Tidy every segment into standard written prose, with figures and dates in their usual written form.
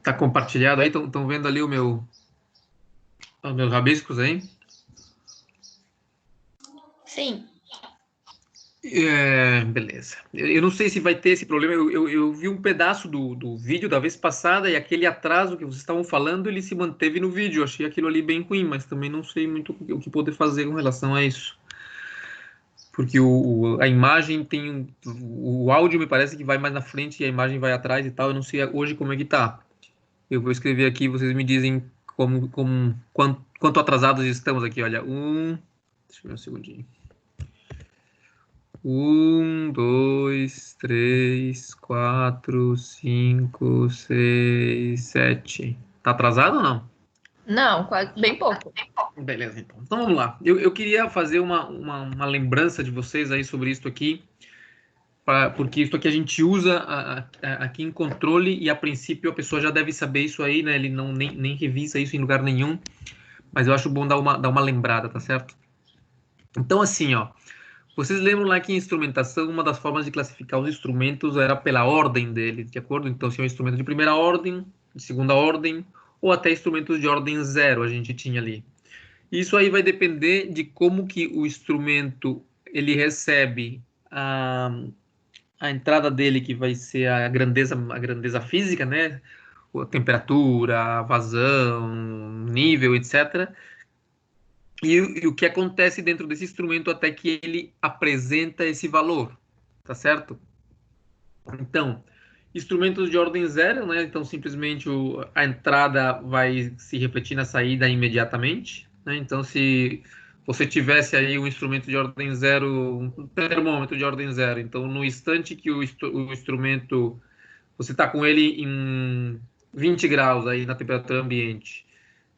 Tá compartilhado aí? Estão vendo ali os meus rabiscos aí? Sim. Beleza. Eu não sei se vai ter esse problema. Eu vi um pedaço do vídeo da vez passada e aquele atraso que vocês estavam falando, ele se manteve no vídeo. Eu achei aquilo ali bem ruim, mas também não sei muito o que poder fazer com relação a isso. Porque a imagem tem. O áudio me parece que vai mais na frente e a imagem vai atrás e tal. Eu não sei hoje como é que tá. Eu vou escrever aqui, vocês me dizem quanto atrasados estamos aqui. Olha, deixa eu ver um segundinho. 1, 2, 3, 4, 5, 6, 7. Tá atrasado ou não? Não, quase, bem pouco. Beleza, então. Então vamos lá. Eu queria fazer uma lembrança de vocês aí sobre isso aqui, porque isso aqui a gente usa aqui em controle e a princípio a pessoa já deve saber isso aí, né? Ele não nem revisa isso em lugar nenhum, mas eu acho bom dar uma lembrada, tá certo? Então assim, ó. Vocês lembram lá que em instrumentação, uma das formas de classificar os instrumentos era pela ordem deles, de acordo? Então, se é um instrumento de primeira ordem, de segunda ordem, ou até instrumentos de ordem zero a gente tinha ali. Isso aí vai depender de como que o instrumento ele recebe a entrada dele, que vai ser a grandeza física, né? A temperatura, a vazão, nível, etc. E o que acontece dentro desse instrumento até que ele apresenta esse valor, tá certo? Então, instrumentos de ordem zero, né? Então, simplesmente a entrada vai se refletir na saída imediatamente, né? Então, se você tivesse aí um instrumento de ordem zero, um termômetro de ordem zero, então, no instante que o instrumento, você está com ele em 20 graus aí na temperatura ambiente,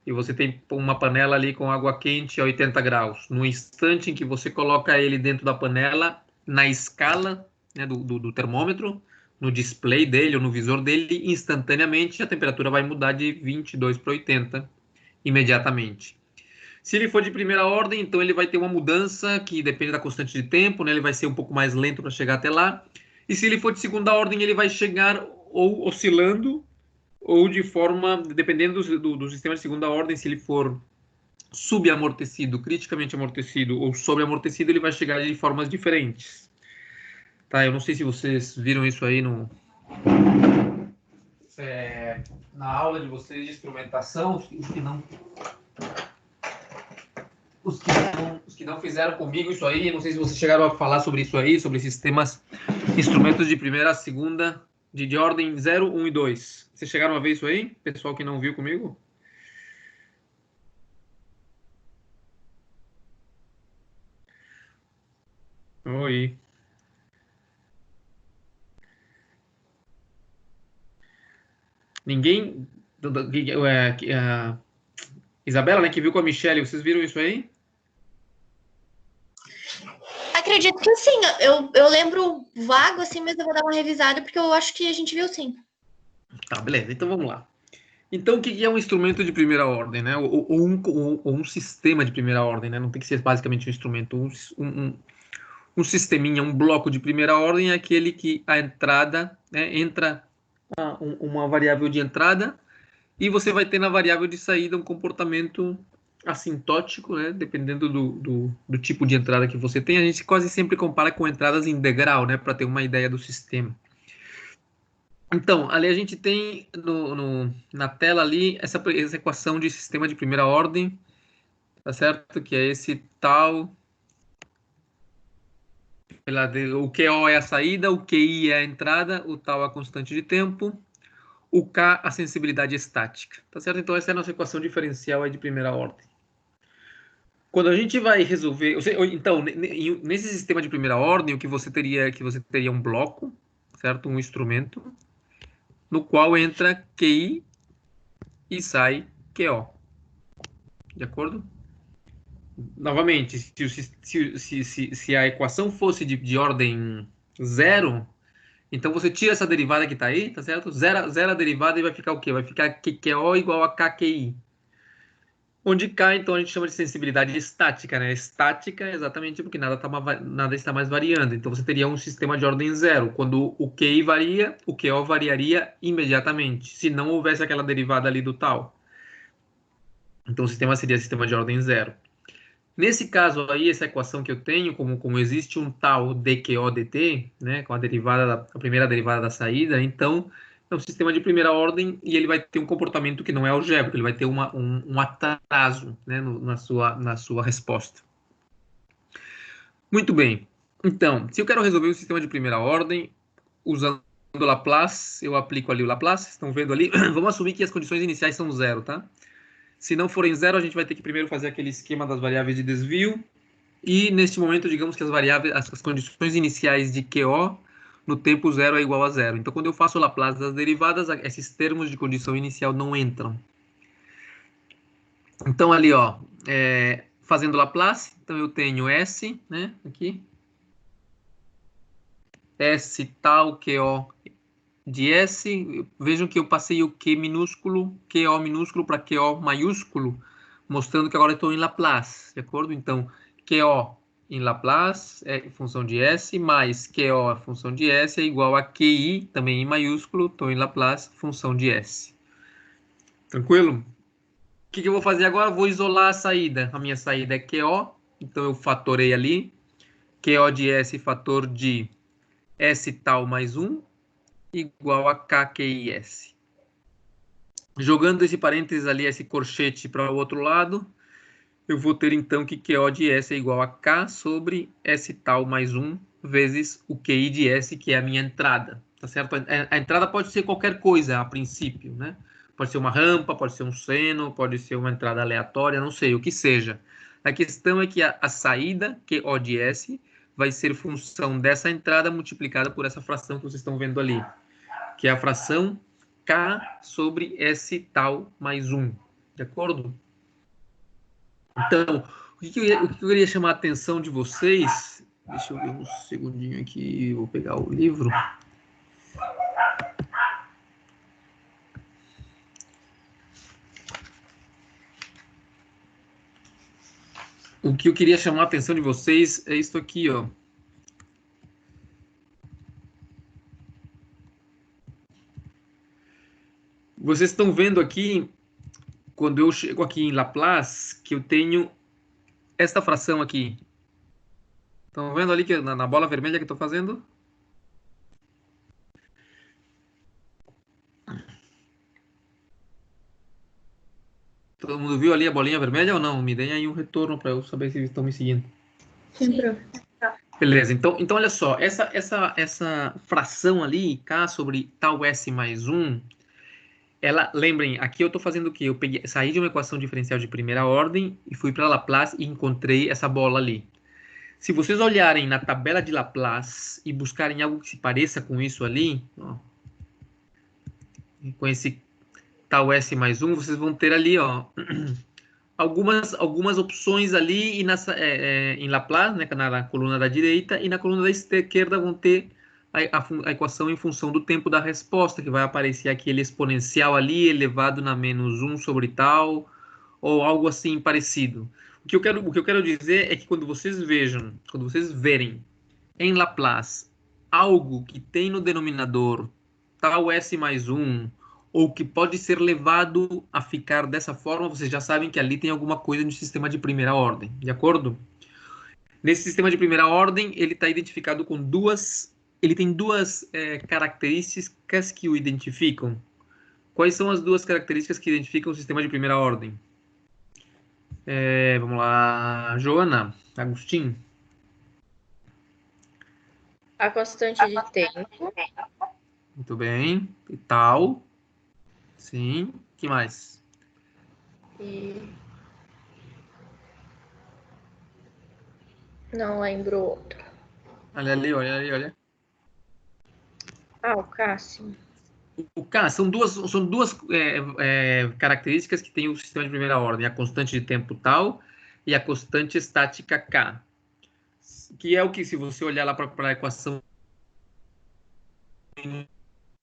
e você tem uma panela ali com água quente a 80 graus. No instante em que você coloca ele dentro da panela, na escala, né, do termômetro, no display dele ou no visor dele, instantaneamente a temperatura vai mudar de 22 para 80 imediatamente. Se ele for de primeira ordem, então ele vai ter uma mudança que depende da constante de tempo, né? Ele vai ser um pouco mais lento para chegar até lá. E se ele for de segunda ordem, ele vai chegar ou oscilando ou de forma, dependendo do sistema de segunda ordem, se ele for subamortecido, criticamente amortecido ou sobreamortecido, ele vai chegar de formas diferentes. Tá? Eu não sei se vocês viram isso aí na aula de vocês de instrumentação, os que não fizeram comigo isso aí, não sei se vocês chegaram a falar sobre isso aí, sobre sistemas, instrumentos de primeira, segunda, de ordem 0, 1 e 2. Vocês chegaram a ver isso aí? Pessoal que não viu comigo? Oi. Ninguém. Isabela, né, que viu com a Michelle, vocês viram isso aí? Acredito que sim. Eu lembro vago, assim, mas eu vou dar uma revisada, porque eu acho que a gente viu sim. Tá, beleza, então vamos lá. Então, o que é um instrumento de primeira ordem, né? Ou um sistema de primeira ordem, né? Não tem que ser basicamente um instrumento. Um sisteminha, um bloco de primeira ordem é aquele que a entrada, né, entra uma variável de entrada e você vai ter na variável de saída um comportamento assintótico, né? Dependendo do tipo de entrada que você tem. A gente quase sempre compara com entradas em degrau, né? Para ter uma ideia do sistema. Então, ali a gente tem na tela ali essa equação de sistema de primeira ordem, tá certo? Que é esse tal, o QO é a saída, o QI é a entrada, o tal é a constante de tempo, o K a sensibilidade estática, tá certo? Então essa é a nossa equação diferencial aí de primeira ordem. Quando a gente vai resolver, então nesse sistema de primeira ordem, o que você teria um bloco, certo? Um instrumento no qual entra QI e sai QO. De acordo? Novamente, se a equação fosse de ordem zero, então você tira essa derivada que está aí, tá certo? Zero a derivada e vai ficar o quê? Vai ficar QO igual a KQI. Onde K, então, a gente chama de sensibilidade estática, né? Estática é exatamente porque nada está mais variando. Então, você teria um sistema de ordem zero. Quando o QI varia, o QO variaria imediatamente, se não houvesse aquela derivada ali do tal. Então, o sistema seria sistema de ordem zero. Nesse caso aí, essa equação que eu tenho, como existe um tal dQO dt, né, com a primeira derivada da saída, então é um sistema de primeira ordem e ele vai ter um comportamento que não é algébrico, ele vai ter um atraso, né, na sua resposta. Muito bem. Então, se eu quero resolver um sistema de primeira ordem, usando Laplace, eu aplico ali o Laplace, estão vendo ali? Vamos assumir que as condições iniciais são zero, tá? Se não forem zero, a gente vai ter que primeiro fazer aquele esquema das variáveis de desvio. E neste momento, digamos que as condições iniciais de QO no tempo zero é igual a zero. Então, quando eu faço o Laplace das derivadas, esses termos de condição inicial não entram. Então, ali, ó, fazendo Laplace, então eu tenho S, né, aqui. S tal QO de S. Vejam que eu passei o Q minúsculo, QO minúsculo para QO maiúsculo, mostrando que agora eu estou em Laplace, de acordo? Então, QO em Laplace é função de S, mais QO a função de S é igual a QI, também em maiúsculo, estou em Laplace, função de S. Tranquilo? O que eu vou fazer agora? Vou isolar a saída. A minha saída é QO, então eu fatorei ali. QO de S fator de S tal mais 1, igual a KQIS. Jogando esse parênteses ali, esse corchete para o outro lado, eu vou ter então que QO de S é igual a K sobre S tal mais 1 vezes o QI de S, que é a minha entrada, tá certo? A entrada pode ser qualquer coisa a princípio, né? Pode ser uma rampa, pode ser um seno, pode ser uma entrada aleatória, não sei, o que seja. A questão é que a saída, QO de S, vai ser função dessa entrada multiplicada por essa fração que vocês estão vendo ali, que é a fração K sobre S tal mais 1, de acordo? Então, o que eu queria chamar a atenção de vocês, deixa eu ver um segundinho aqui, vou pegar o livro. O que eu queria chamar a atenção de vocês é isso aqui, ó. Vocês estão vendo aqui, quando eu chego aqui em Laplace, que eu tenho esta fração aqui. Estão vendo ali que na bola vermelha que eu estou fazendo? Todo mundo viu ali a bolinha vermelha ou não? Me deem aí um retorno para eu saber se estão me seguindo. Sim. Beleza, então olha só, essa fração ali, K sobre tal S mais 1, lembrem, aqui eu estou fazendo o quê? Eu saí de uma equação diferencial de primeira ordem e fui para Laplace e encontrei essa bola ali. Se vocês olharem na tabela de Laplace e buscarem algo que se pareça com isso ali, ó, com esse tal S mais 1, vocês vão ter ali, ó, algumas opções ali e em Laplace, né, na coluna da direita, e na coluna da esquerda vão ter a equação em função do tempo da resposta, que vai aparecer aquele exponencial ali elevado na menos 1 sobre tal, ou algo assim parecido. O que eu quero dizer é que quando vocês verem em Laplace algo que tem no denominador tal S mais 1, ou que pode ser levado a ficar dessa forma, vocês já sabem que ali tem alguma coisa no sistema de primeira ordem, de acordo? Nesse sistema de primeira ordem, ele está identificado com ele tem duas características que o identificam. Quais são as duas características que identificam o sistema de primeira ordem? Vamos lá, Joana, Agostinho. A constante de tempo. Muito bem. E tal. Sim. O que mais? E... não lembro outro. Olha ali, olha ali, olha. Ah, o Cássio. O K são duas características que tem o sistema de primeira ordem, a constante de tempo tal e a constante estática K, que é o que, se você olhar lá para a equação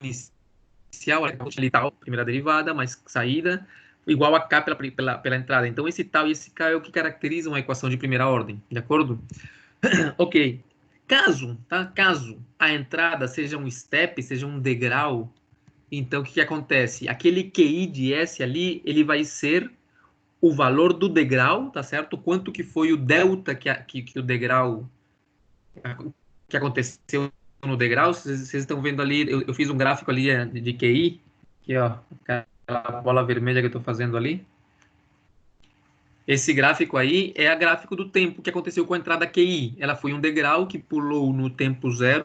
inicial, ali tal, primeira derivada, mais saída, igual a K pela entrada. Então, esse tal e esse K é o que caracterizam a equação de primeira ordem, de acordo? Ok. Caso a entrada seja um step, seja um degrau, então o que acontece? Aquele QI de S ali, ele vai ser o valor do degrau, tá certo? Quanto que foi o delta que o degrau, que aconteceu no degrau. Vocês estão vendo ali, eu fiz um gráfico ali de QI, aqui ó, aquela bola vermelha que eu estou fazendo ali. Esse gráfico aí é o gráfico do tempo que aconteceu com a entrada QI. Ela foi um degrau que pulou no tempo zero,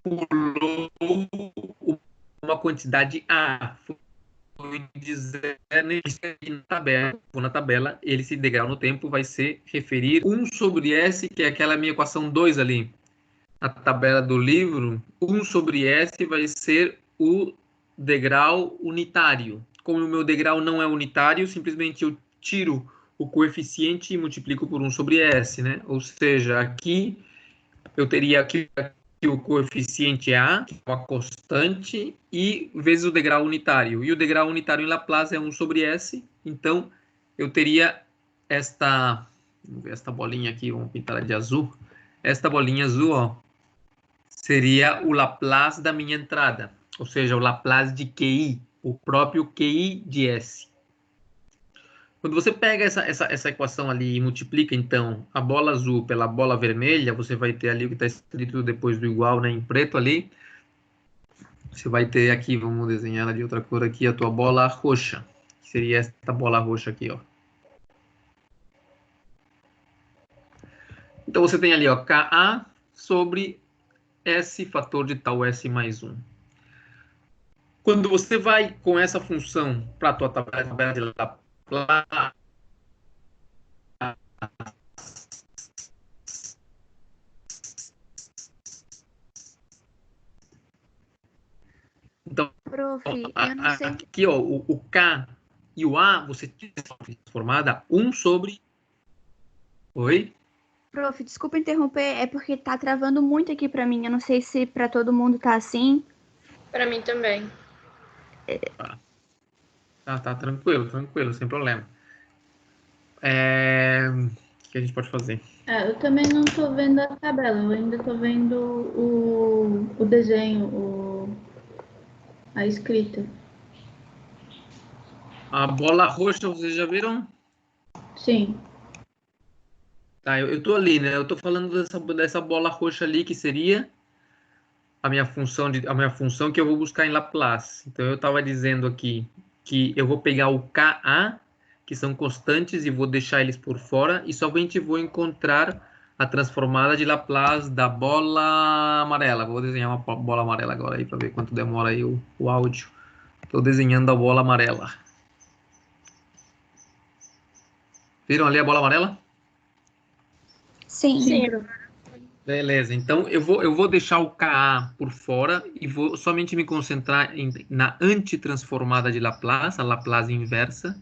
pulou uma quantidade A. Foi dizer na tabela, ele esse degrau no tempo vai ser referir 1 sobre S, que é aquela minha equação 2 ali. Na tabela do livro, 1 sobre S vai ser o degrau unitário. Como o meu degrau não é unitário, simplesmente eu tiro o coeficiente e multiplico por 1 sobre S, né? Ou seja, aqui eu teria aqui o coeficiente A, que é uma constante, e vezes o degrau unitário. E o degrau unitário em Laplace é 1 sobre S, então eu teria esta, vamos ver esta bolinha aqui, vamos pintar ela de azul. Esta bolinha azul, ó, seria o Laplace da minha entrada, ou seja, o Laplace de QI, o próprio QI de S. Quando você pega essa equação ali e multiplica, então, a bola azul pela bola vermelha, você vai ter ali o que está escrito depois do igual, né, em preto ali. Você vai ter aqui, vamos desenhar ela de outra cor aqui, a tua bola roxa, que seria esta bola roxa aqui, ó. Então, você tem ali, ó, KA sobre S fator de tal S mais 1. Quando você vai com essa função para a tua tabela de Laplace, então, Prof, eu não sei. aqui, ó, o K e o A, você tem transformada 1 sobre... Oi? Prof, desculpa interromper, é porque tá travando muito aqui pra mim. Eu não sei se pra todo mundo tá assim. Para mim também. Tá, tranquilo, sem problema. O que a gente pode fazer? Eu também não tô vendo a tabela, eu ainda tô vendo o desenho, a escrita. A bola roxa, vocês já viram? Sim. Tá, eu tô ali, né? Eu tô falando dessa bola roxa ali, que seria a minha função que eu vou buscar em Laplace. Então, eu estava dizendo aqui que eu vou pegar o KA, que são constantes, e vou deixar eles por fora, e somente vou encontrar a transformada de Laplace da bola amarela. Vou desenhar uma bola amarela agora aí, para ver quanto demora aí o áudio. Estou desenhando a bola amarela. Viram ali a bola amarela? Sim. Sim. Beleza, então eu vou deixar o KA por fora e vou somente me concentrar na antitransformada de Laplace, a Laplace inversa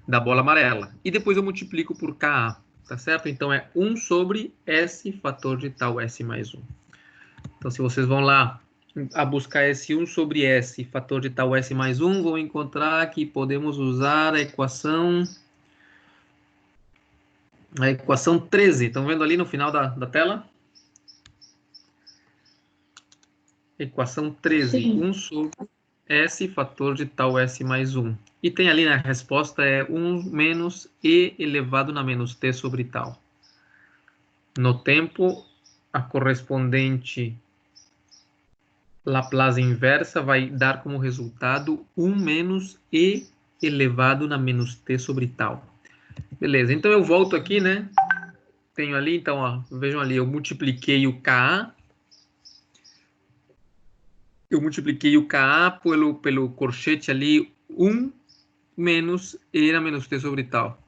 da bola amarela. E depois eu multiplico por KA, tá certo? Então é 1 sobre S fator de tal S mais 1. Então se vocês vão lá a buscar esse 1 sobre S fator de tal S mais 1, vão encontrar que podemos usar a equação 13. Estão vendo ali no final da tela? Equação 13, Sim. 1 sobre S fator de tal S mais 1. E tem ali na resposta 1 menos E elevado na menos T sobre tal. No tempo, a correspondente Laplace inversa vai dar como resultado 1 menos E elevado na menos T sobre tal. Beleza, então eu volto aqui, né? Tenho ali, então, ó, vejam ali, eu multipliquei o KA. Eu multipliquei o KA pelo corchete ali, 1 menos E na menos T sobre tal.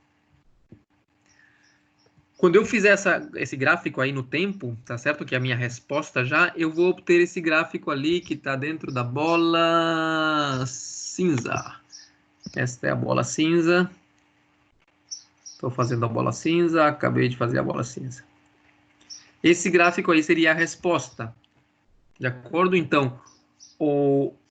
Quando eu fizer esse gráfico aí no tempo, tá certo? Que é a minha resposta já, eu vou obter esse gráfico ali que está dentro da bola cinza. Esta é a bola cinza. Estou fazendo a bola cinza, acabei de fazer a bola cinza. Esse gráfico aí seria a resposta. De acordo? Então,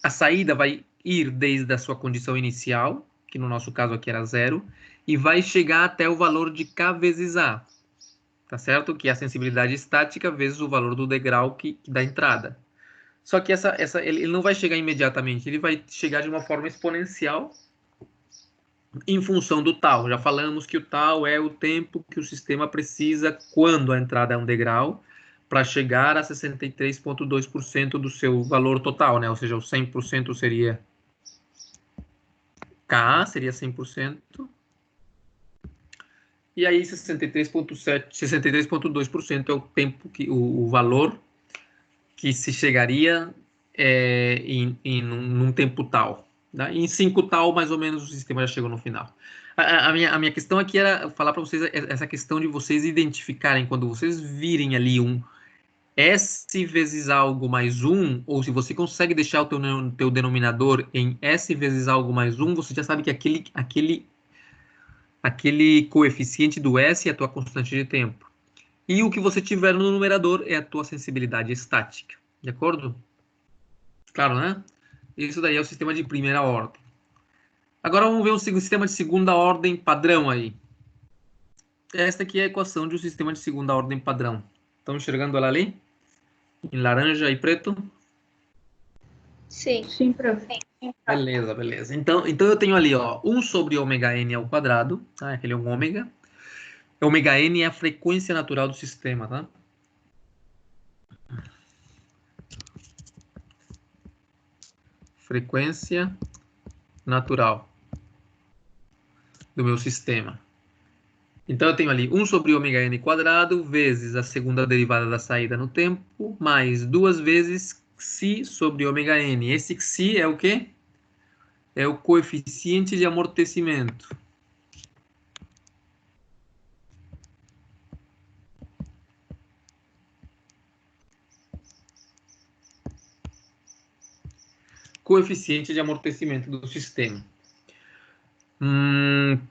a saída vai ir desde a sua condição inicial, que no nosso caso aqui era 0, e vai chegar até o valor de K vezes A, tá certo? Que é a sensibilidade estática vezes o valor do degrau que da entrada. Só que ele não vai chegar imediatamente, ele vai chegar de uma forma exponencial em função do tal. Já falamos que o tal é o tempo que o sistema precisa quando a entrada é um degrau para chegar a 63,2% do seu valor total, né? Ou seja, o 100% seria K, seria 100%. E aí 63,2% é o tempo que o valor que se chegaria num tempo tal. Tá? Em 5 tal, mais ou menos, o sistema já chegou no final. A minha questão aqui era falar para vocês essa questão de vocês identificarem, quando vocês virem ali um S vezes algo mais 1, ou se você consegue deixar o teu denominador em S vezes algo mais 1, você já sabe que aquele coeficiente do S é a tua constante de tempo. E o que você tiver no numerador é a tua sensibilidade estática. De acordo? Claro, né? Isso daí é o sistema de primeira ordem. Agora vamos ver um sistema de segunda ordem padrão aí. Esta aqui é a equação de um sistema de segunda ordem padrão. Estão enxergando ela ali? Em laranja e preto? Sim. Sim, prof. Beleza, beleza. Então eu tenho ali, ó, 1 sobre ômega n ao quadrado, tá? Aquele é um ômega. Ômega n é a frequência natural do sistema, tá? Frequência natural do meu sistema. Então eu tenho ali 1 sobre ômega n quadrado vezes a segunda derivada da saída no tempo, mais 2 vezes xi sobre ômega n. Esse xi é o quê? É o coeficiente de amortecimento. Coeficiente de amortecimento do sistema.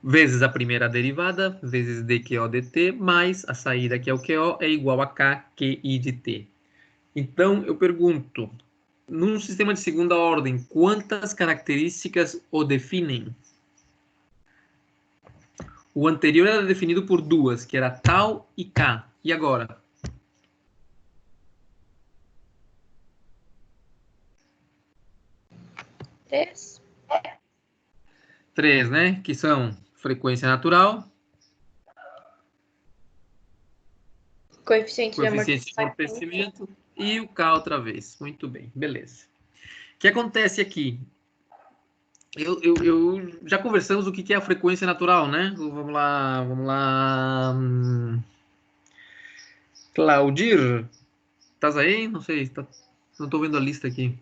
Vezes a primeira derivada, vezes dQo dt, mais a saída, que é o QO, é igual a K, QI de T. Então, eu pergunto, num sistema de segunda ordem, quantas características o definem? O anterior era definido por duas, que era tal e K. E agora? Três, né? Que são frequência natural, Coeficiente de amortecimento e o K outra vez. Muito bem, beleza. O que acontece aqui? Eu já conversamos o que é a frequência natural, né? Vamos lá, vamos lá. Claudir, estás aí? Não sei, não estou vendo a lista aqui.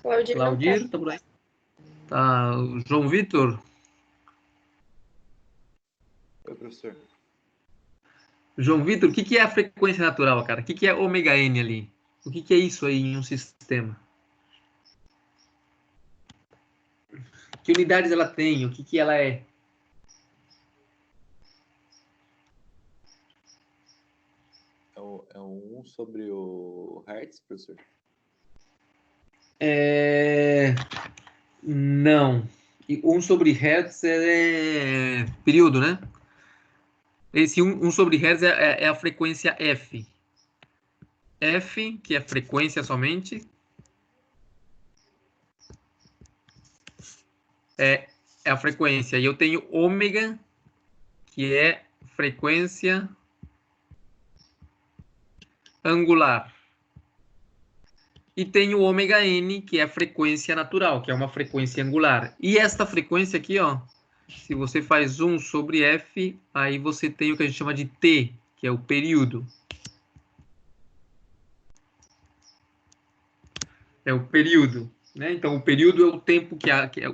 Claudir, tá por aí? Tá, o João Vitor? Oi, professor. João Vitor, o que é a frequência natural, cara? O que é ômega n ali? O que é isso aí em um sistema? Que unidades ela tem? O que ela é? É o 1 sobre o Hertz, professor? Não. E 1 sobre Hertz é período, né? Esse 1 sobre Hertz é a frequência F. F, que é frequência somente, é a frequência. E eu tenho ômega, que é frequência angular. E tenho ômega n, que é a frequência natural, que é uma frequência angular. E esta frequência aqui, ó, se você faz 1 sobre F, aí você tem o que a gente chama de T, que é o período. É o período, né? Então, o período é o tempo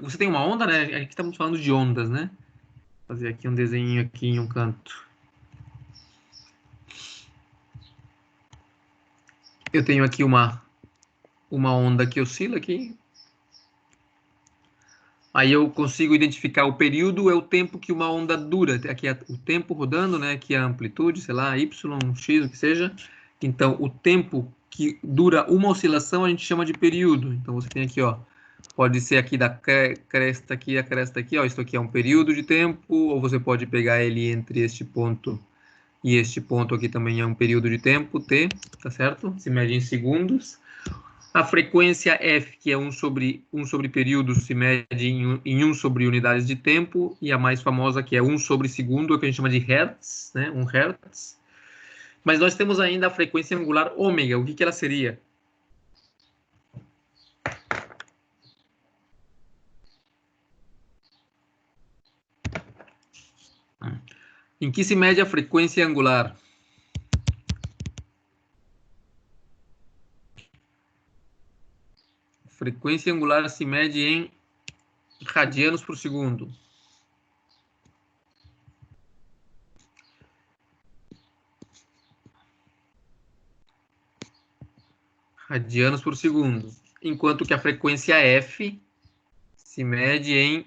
você tem uma onda, né? Aqui estamos falando de ondas, né? Vou fazer aqui um desenho aqui em um canto. Eu tenho aqui uma onda que oscila aqui. Aí eu consigo identificar o período, é o tempo que uma onda dura. Aqui é o tempo rodando, né? Aqui é a amplitude, sei lá, y, x, o que seja. Então, o tempo que dura uma oscilação a gente chama de período. Então, você tem aqui, ó, pode ser aqui da cresta aqui, a cresta aqui, ó, isso aqui é um período de tempo, ou você pode pegar ele entre este ponto e este ponto aqui também é um período de tempo, t, tá certo? Se mede em segundos. A frequência f, que é 1 sobre período, se mede em 1 sobre unidades de tempo, e a mais famosa, que é 1 sobre segundo, é o que a gente chama de hertz, né? 1 hertz. Mas nós temos ainda a frequência angular ômega. O que ela seria? Em que se mede a frequência angular? Frequência angular se mede em radianos por segundo. Radianos por segundo. Enquanto que a frequência F se mede em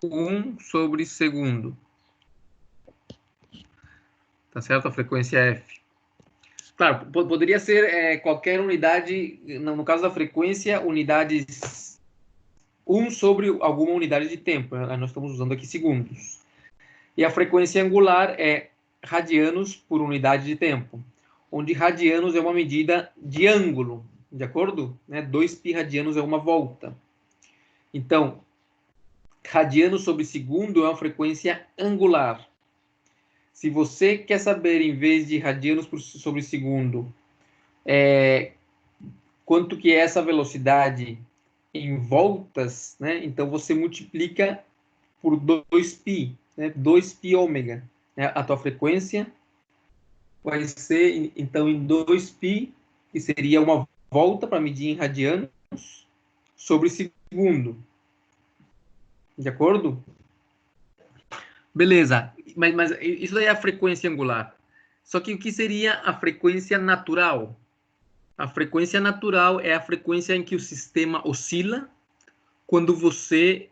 1 sobre segundo. Tá certo? A frequência F. Claro, poderia ser qualquer unidade, no caso da frequência, unidades 1 sobre alguma unidade de tempo. Nós estamos usando aqui segundos. E a frequência angular é radianos por unidade de tempo, onde radianos é uma medida de ângulo, de acordo? 2π radianos é uma volta. Então, radianos sobre segundo é uma frequência angular. Se você quer saber, em vez de radianos sobre segundo, quanto que é essa velocidade em voltas, né? Então você multiplica por 2π, né? 2π ômega. Né? A tua frequência vai ser, então, em 2π, que seria uma volta para medir em radianos, sobre segundo. De acordo? Beleza. Mas isso daí é a frequência angular. Só que o que seria a frequência natural? A frequência natural é a frequência em que o sistema oscila quando você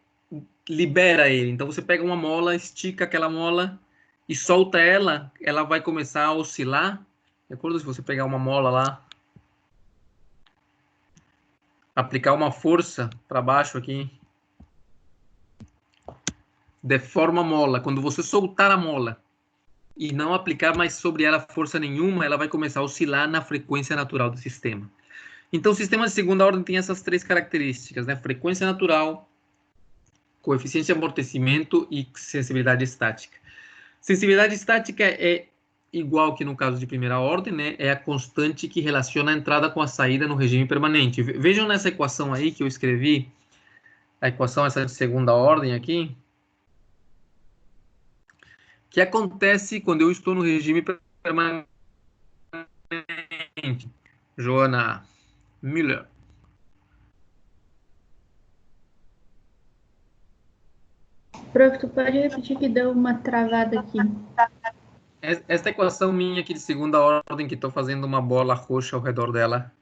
libera ele. Então, você pega uma mola, estica aquela mola e solta ela, ela vai começar a oscilar. De acordo? Se você pegar uma mola lá, aplicar uma força para baixo aqui, deforma a mola. Quando você soltar a mola e não aplicar mais sobre ela força nenhuma, ela vai começar a oscilar na frequência natural do sistema. Então, o sistema de segunda ordem tem essas três características, né? Frequência natural, coeficiente de amortecimento e sensibilidade estática. Sensibilidade estática é igual que no caso de primeira ordem, né? É a constante que relaciona a entrada com a saída no regime permanente. Vejam nessa equação aí que eu escrevi, a equação essa de segunda ordem aqui, que acontece quando eu estou no regime permanente. Joana Miller. Prof, tu pode repetir que deu uma travada aqui. Esta equação minha aqui de segunda ordem, que estou fazendo uma bola roxa ao redor dela,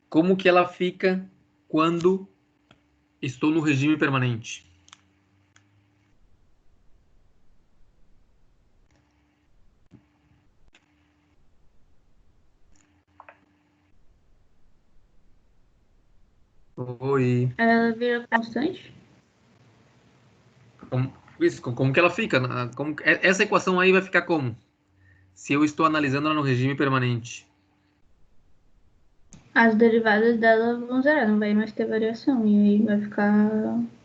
como que ela fica quando estou no regime permanente? Oi. Ela vira constante? Como que ela fica? Essa equação aí vai ficar como? Se eu estou analisando ela no regime permanente. As derivadas dela vão zerar, não vai mais ter variação. E aí vai ficar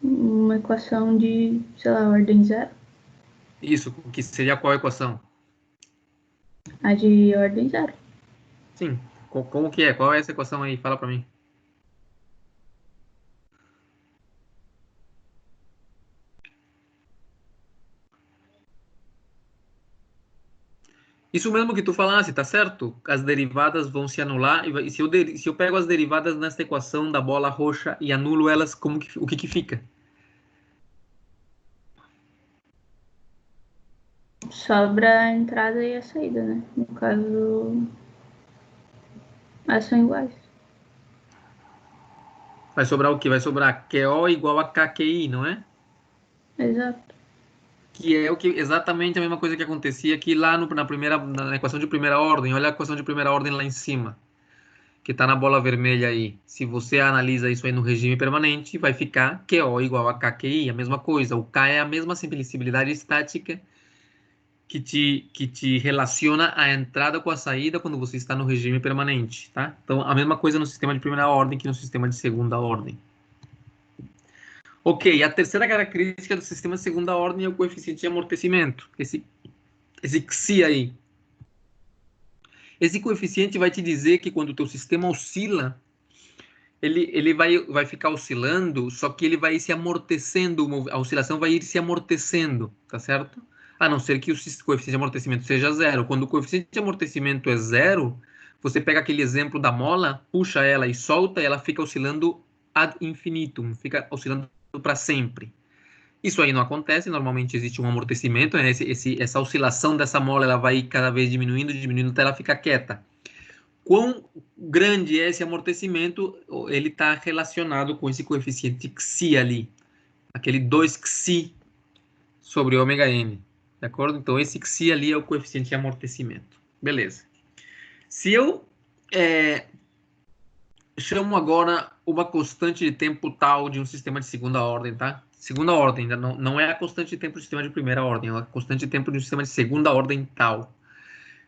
uma equação de, sei lá, ordem zero. Isso, que seria qual equação? A de ordem zero. Sim. Como que é? Qual é essa equação aí? Fala para mim. Isso mesmo que tu falasse, tá certo? As derivadas vão se anular. E se eu pego as derivadas nessa equação da bola roxa e anulo elas, o que fica? Sobra a entrada e a saída, né? No caso, elas são iguais. Vai sobrar o quê? Vai sobrar QO igual a KQI, não é? Exato. Que é o que exatamente a mesma coisa que acontecia aqui lá na equação de primeira ordem. Olha a equação de primeira ordem lá em cima, que está na bola vermelha aí. Se você analisa isso aí no regime permanente, vai ficar QO igual a KQI, a mesma coisa. O K é a mesma simplicidade estática que te relaciona a entrada com a saída quando você está no regime permanente, tá? Então, a mesma coisa no sistema de primeira ordem que no sistema de segunda ordem. Ok, a terceira característica do sistema de segunda ordem é o coeficiente de amortecimento, esse XI aí. Esse coeficiente vai te dizer que quando o teu sistema oscila, ele vai ficar oscilando, só que ele vai se amortecendo, a oscilação vai ir se amortecendo, tá certo? A não ser que o coeficiente de amortecimento seja zero. Quando o coeficiente de amortecimento é zero, você pega aquele exemplo da mola, puxa ela e solta, e ela fica oscilando ad infinitum, fica oscilando para sempre. Isso aí não acontece, normalmente existe um amortecimento, né? Essa oscilação dessa mola ela vai cada vez diminuindo, diminuindo até ela ficar quieta. Quão grande é esse amortecimento, ele está relacionado com esse coeficiente xi ali, aquele 2 xi sobre ômega n, de acordo? Então, esse xi ali é o coeficiente de amortecimento. Beleza. Se eu chamo agora uma constante de tempo tal de um sistema de segunda ordem, tá? Segunda ordem, ainda não é a constante de tempo do sistema de primeira ordem, é a constante de tempo de um sistema de segunda ordem tal.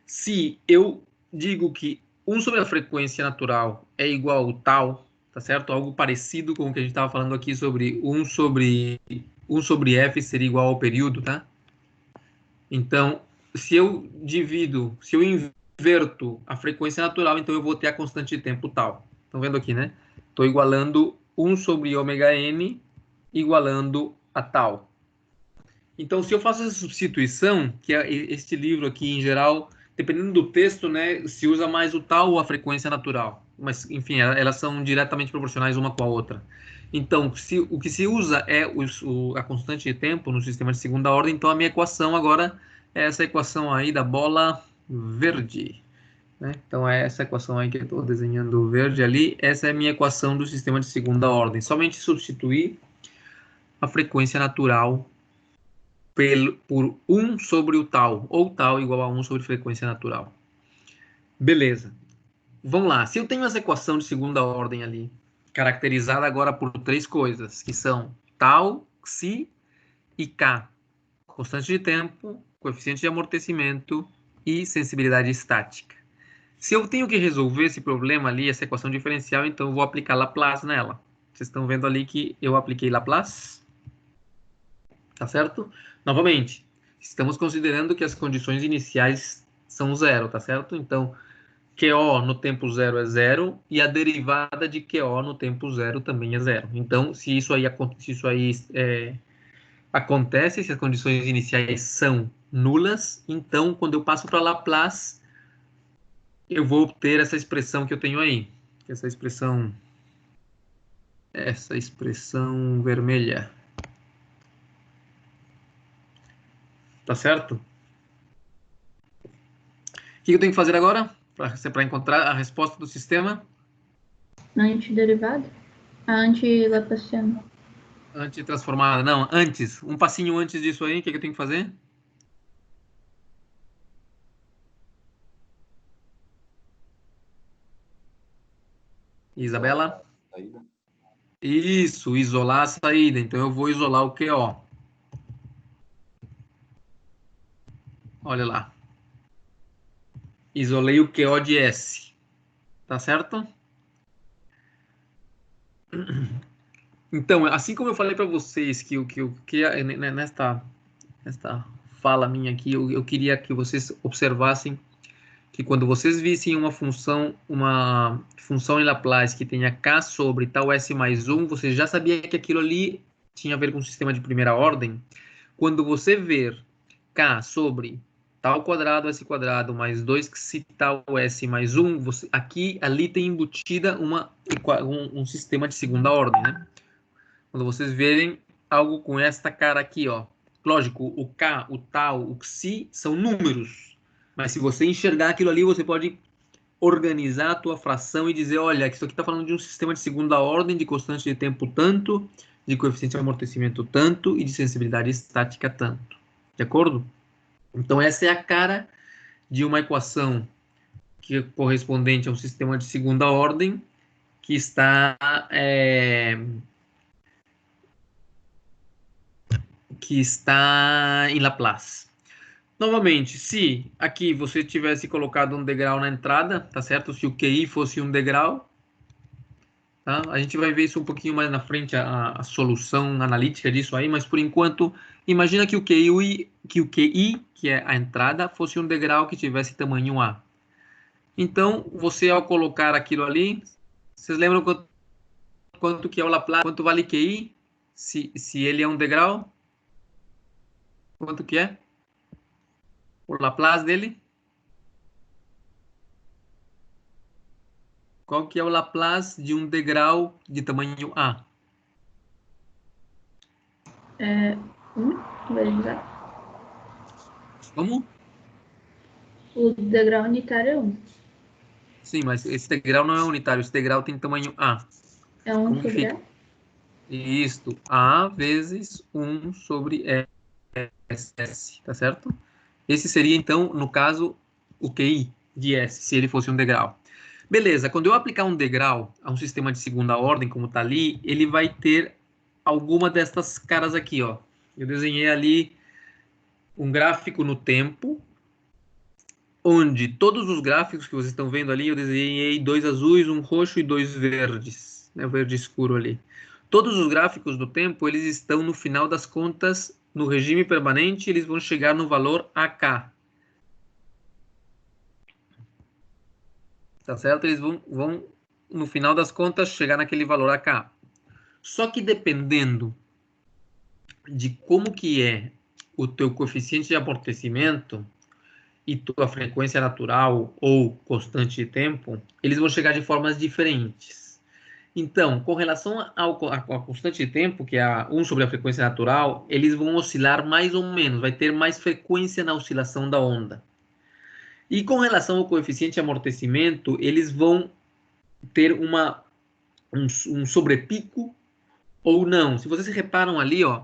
Se eu digo que 1 sobre a frequência natural é igual ao tal, tá certo? Algo parecido com o que a gente estava falando aqui sobre 1 sobre f seria igual ao período, tá? Então, se eu inverto a frequência natural, então eu vou ter a constante de tempo tal. Estão vendo aqui, né? Estou igualando 1 sobre ômega n igualando a tal. Então, se eu faço essa substituição, que é este livro aqui, em geral, dependendo do texto, né, se usa mais o tal ou a frequência natural. Mas, enfim, elas são diretamente proporcionais uma com a outra. Então, o que se usa é a constante de tempo no sistema de segunda ordem, então a minha equação agora é essa equação aí da bola verde. Né? Então, é essa equação aí que eu estou desenhando verde ali, essa é a minha equação do sistema de segunda ordem. Somente substituir a frequência natural por 1 sobre o tal, ou tal igual a 1 sobre frequência natural. Beleza. Vamos lá. Se eu tenho essa equação de segunda ordem ali, caracterizada agora por 3 coisas, que são tal, xi e k. Constante de tempo, coeficiente de amortecimento e sensibilidade estática. Se eu tenho que resolver esse problema ali, essa equação diferencial, então eu vou aplicar Laplace nela. Vocês estão vendo ali que eu apliquei Laplace? Tá certo? Novamente, estamos considerando que as condições iniciais são zero, tá certo? Então, QO no tempo zero é zero e a derivada de QO no tempo zero também é zero. Então, se isso aí acontece, se as condições iniciais são nulas, então, quando eu passo para Laplace, eu vou obter essa expressão que eu tenho aí. Essa expressão vermelha. Tá certo? O que eu tenho que fazer agora para encontrar a resposta do sistema? Antiderivada? Anti-laplaciana. Antitransformada. Não, antes. Um passinho antes disso aí, o que eu tenho que fazer? Isabela? Saída. Isso, isolar a saída. Então eu vou isolar o QO. Olha lá. Isolei o QO de S. Tá certo? Então, assim como eu falei para vocês que nesta fala minha aqui, eu queria que vocês observassem que quando vocês vissem uma função em Laplace que tenha k sobre tal s mais 1, você já sabia que aquilo ali tinha a ver com um sistema de primeira ordem. Quando você ver k sobre tal quadrado s quadrado mais 2 xi tal s mais 1, ali tem embutida um sistema de segunda ordem, né? Quando vocês verem algo com esta cara aqui, ó. Lógico, o k, o tal, o xi são números. Mas se você enxergar aquilo ali, você pode organizar a tua fração e dizer, olha, isso aqui está falando de um sistema de segunda ordem, de constante de tempo tanto, de coeficiente de amortecimento tanto e de sensibilidade estática tanto. De acordo? Então, essa é a cara de uma equação que é correspondente a um sistema de segunda ordem que está em Laplace. Novamente, se aqui você tivesse colocado um degrau na entrada, tá certo? Se o QI fosse um degrau, tá? A gente vai ver isso um pouquinho mais na frente, a solução analítica disso aí, mas por enquanto, imagina que o QI, que é a entrada, fosse um degrau que tivesse tamanho A. Então, você ao colocar aquilo ali, vocês lembram quanto que é o Laplace, quanto vale QI, se ele é um degrau? Quanto que é? O Laplace dele? Qual que é o Laplace de um degrau de tamanho A? Vamos lá. Como? O degrau unitário é 1. Sim, mas esse degrau não é unitário, esse degrau tem tamanho A. É 1 Como sobre fica? A? Isto, A vezes 1 sobre S, tá certo? Esse seria, então, no caso, o QI de S, se ele fosse um degrau. Beleza, quando eu aplicar um degrau a um sistema de segunda ordem, como está ali, ele vai ter alguma destas caras aqui, ó. Eu desenhei ali um gráfico no tempo, onde todos os gráficos que vocês estão vendo ali, eu desenhei 2 azuis, um roxo e 2 verdes, né, o verde escuro ali. Todos os gráficos do tempo, eles estão no final das contas, no regime permanente, eles vão chegar no valor AK. Tá certo? Eles vão, no final das contas, chegar naquele valor AK. Só que dependendo de como que é o teu coeficiente de amortecimento e tua frequência natural ou constante de tempo, eles vão chegar de formas diferentes. Então, com relação à constante de tempo, que é 1 sobre a frequência natural, eles vão oscilar mais ou menos, vai ter mais frequência na oscilação da onda. E com relação ao coeficiente de amortecimento, eles vão ter um sobrepico ou não. Se vocês reparam ali, ó,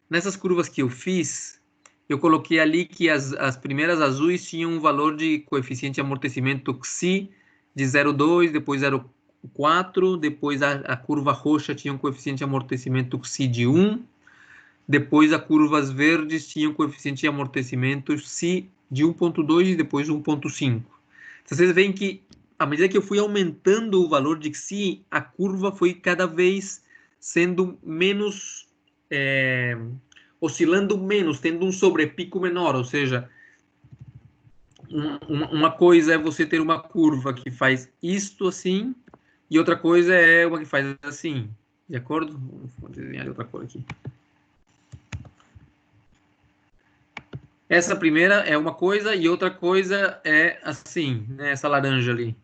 nessas curvas que eu fiz, eu coloquei ali que as primeiras azuis tinham um valor de coeficiente de amortecimento XI de 0,2, depois 0,4, depois a curva roxa tinha um coeficiente de amortecimento XI de 1, depois as curvas verdes tinham coeficiente de amortecimento XI de 1,2 e depois 1,5. Vocês veem que, à medida que eu fui aumentando o valor de XI, a curva foi cada vez sendo menos... oscilando menos, tendo um sobrepico menor, ou seja, uma coisa é você ter uma curva que faz isto assim, e outra coisa é uma que faz assim, de acordo? Vou desenhar outra cor aqui. Essa primeira é uma coisa e outra coisa é assim, né, essa laranja ali.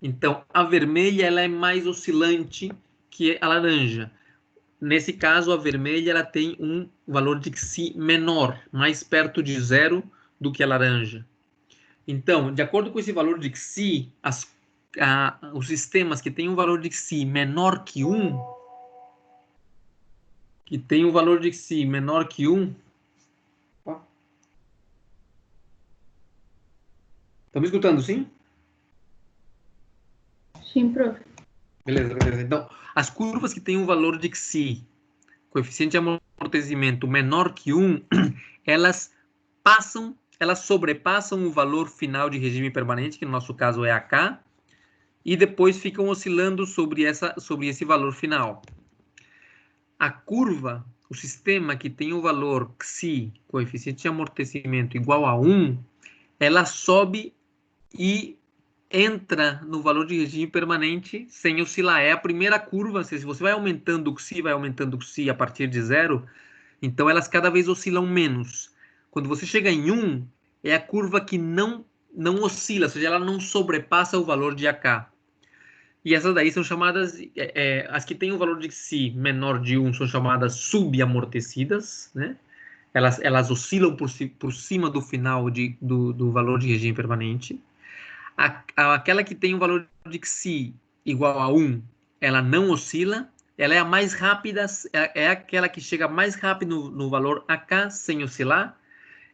Então, a vermelha ela é mais oscilante que a laranja. Nesse caso, a vermelha ela tem um valor de XI menor, mais perto de 0 do que a laranja. Então, de acordo com esse valor de XI, os sistemas que têm um valor de XI menor que 1, Estão me escutando, sim? Sim, prof. Beleza. Então, as curvas que têm um valor de XI, coeficiente de amortecimento menor que 1, elas sobrepassam o valor final de regime permanente, que no nosso caso é AK, e depois ficam oscilando sobre esse valor final. A curva, o sistema que tem o valor XI, coeficiente de amortecimento, igual a 1, ela sobe e entra no valor de regime permanente sem oscilar. É a primeira curva, se você vai aumentando o XI, a partir de 0, então elas cada vez oscilam menos. Quando você chega em 1, é a curva que não oscila, ou seja, ela não sobrepassa o valor de AK. E essas daí são chamadas, as que têm o valor de XI menor de 1 são chamadas subamortecidas, né? Elas oscilam por cima do final do valor de regime permanente. Aquela que tem um valor de Xi igual a 1, ela não oscila, ela é a mais rápida, é aquela que chega mais rápido no valor AK sem oscilar,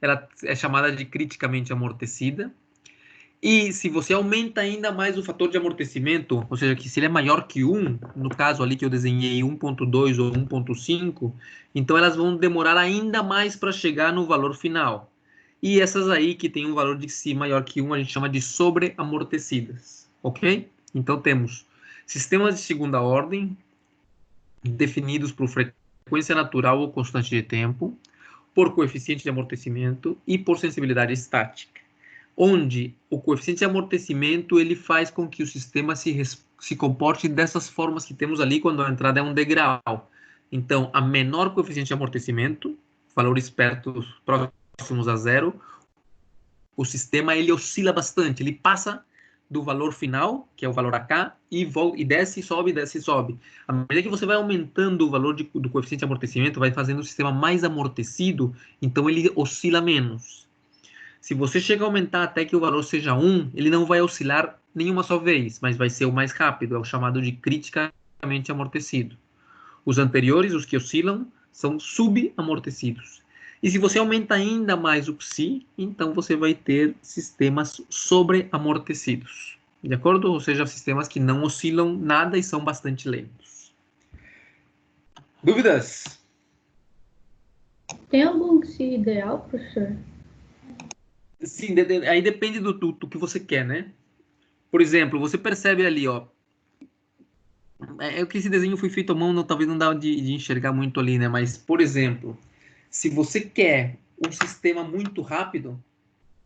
ela é chamada de criticamente amortecida. E se você aumenta ainda mais o fator de amortecimento, ou seja, que se ele é maior que 1, no caso ali que eu desenhei 1.2 ou 1.5, então elas vão demorar ainda mais para chegar no valor final. E essas aí que tem um valor de si maior que 1, a gente chama de sobreamortecidas, ok? Então temos sistemas de segunda ordem, definidos por frequência natural ou constante de tempo, por coeficiente de amortecimento e por sensibilidade estática, onde o coeficiente de amortecimento ele faz com que o sistema se comporte dessas formas que temos ali quando a entrada é um degrau. Então, a menor coeficiente de amortecimento, valores próximos a zero, o sistema ele oscila bastante, ele passa do valor final, que é o valor AK, e desce, sobe, desce, sobe. À medida que você vai aumentando o valor do coeficiente de amortecimento, vai fazendo o sistema mais amortecido, então ele oscila menos. Se você chega a aumentar até que o valor seja 1, ele não vai oscilar nenhuma só vez, mas vai ser o mais rápido, é o chamado de criticamente amortecido. Os anteriores, os que oscilam, são subamortecidos. E se você aumenta ainda mais o psi, então você vai ter sistemas sobreamortecidos. De acordo? Ou seja, sistemas que não oscilam nada e são bastante lentos. Dúvidas? Tem algum psi ideal, professor? Sim, aí depende do que você quer, né? Por exemplo, você percebe ali, ó. É que esse desenho foi feito à mão, talvez não dá de enxergar muito ali, né? Mas, por exemplo, se você quer um sistema muito rápido,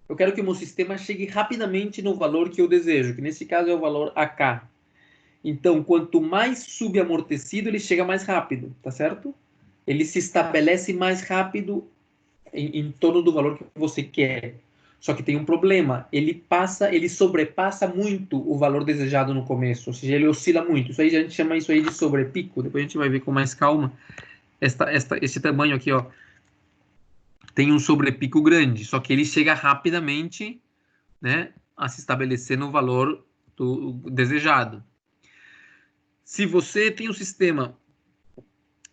eu quero que o meu sistema chegue rapidamente no valor que eu desejo, que nesse caso é o valor AK. Então, quanto mais subamortecido, ele chega mais rápido, tá certo? Ele se estabelece mais rápido em torno do valor que você quer. Só que tem um problema, ele sobrepassa muito o valor desejado no começo, ou seja, ele oscila muito. Isso aí a gente chama isso aí de sobrepico. Depois a gente vai ver com mais calma. Esse tamanho aqui, ó, tem um sobrepico grande, só que ele chega rapidamente, né, a se estabelecer no valor desejado. Se você tem um sistema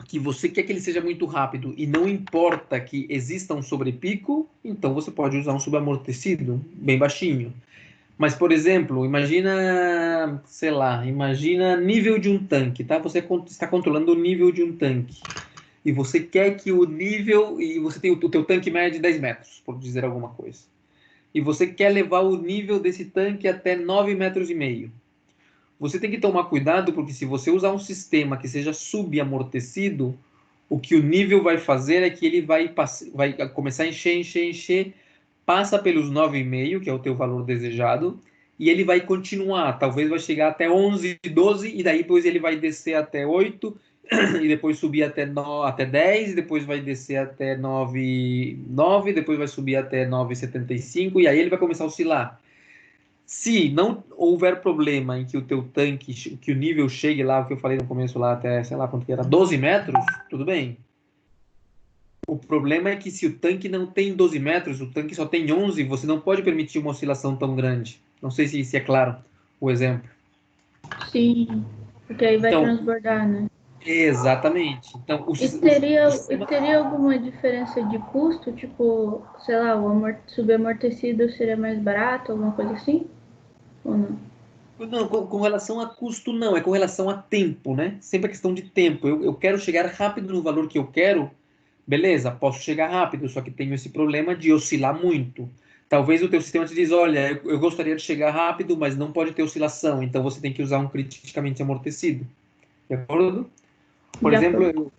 que você quer que ele seja muito rápido e não importa que exista um sobrepico, então você pode usar um subamortecido bem baixinho. Mas, por exemplo, imagina, sei lá, imagina nível de um tanque, tá? Você está controlando o nível de um tanque. E você quer que o nível, e você tem o teu tanque mede 10 metros, por dizer alguma coisa. E você quer levar o nível desse tanque até 9,5 metros. Você tem que tomar cuidado, porque se você usar um sistema que seja subamortecido, o que o nível vai fazer é que ele vai começar a encher, passa pelos 9,5, que é o teu valor desejado, e ele vai continuar, talvez vai chegar até 11, 12, e daí depois ele vai descer até 8, e depois subir até 10, depois vai descer até 9, depois vai subir até 9,75, e aí ele vai começar a oscilar. Se não houver problema em que o teu tanque, que o nível chegue lá, o que eu falei no começo lá, até, sei lá quanto que era, 12 metros, tudo bem. O problema é que se o tanque não tem 12 metros, o tanque só tem 11, você não pode permitir uma oscilação tão grande. Não sei se é claro o exemplo. Sim, porque aí vai Então, transbordar, né? Exatamente. Então, E teria alguma diferença de custo? Tipo, sei lá, o subamortecido seria mais barato, alguma coisa assim? Ou não? Não, com relação a custo, não. É com relação a tempo, né? Sempre a questão de tempo. Eu quero chegar rápido no valor que eu quero, beleza, posso chegar rápido, só que tenho esse problema de oscilar muito. Talvez o teu sistema te diz, olha, eu gostaria de chegar rápido, mas não pode ter oscilação, então você tem que usar um criticamente amortecido. De acordo? Por exemplo,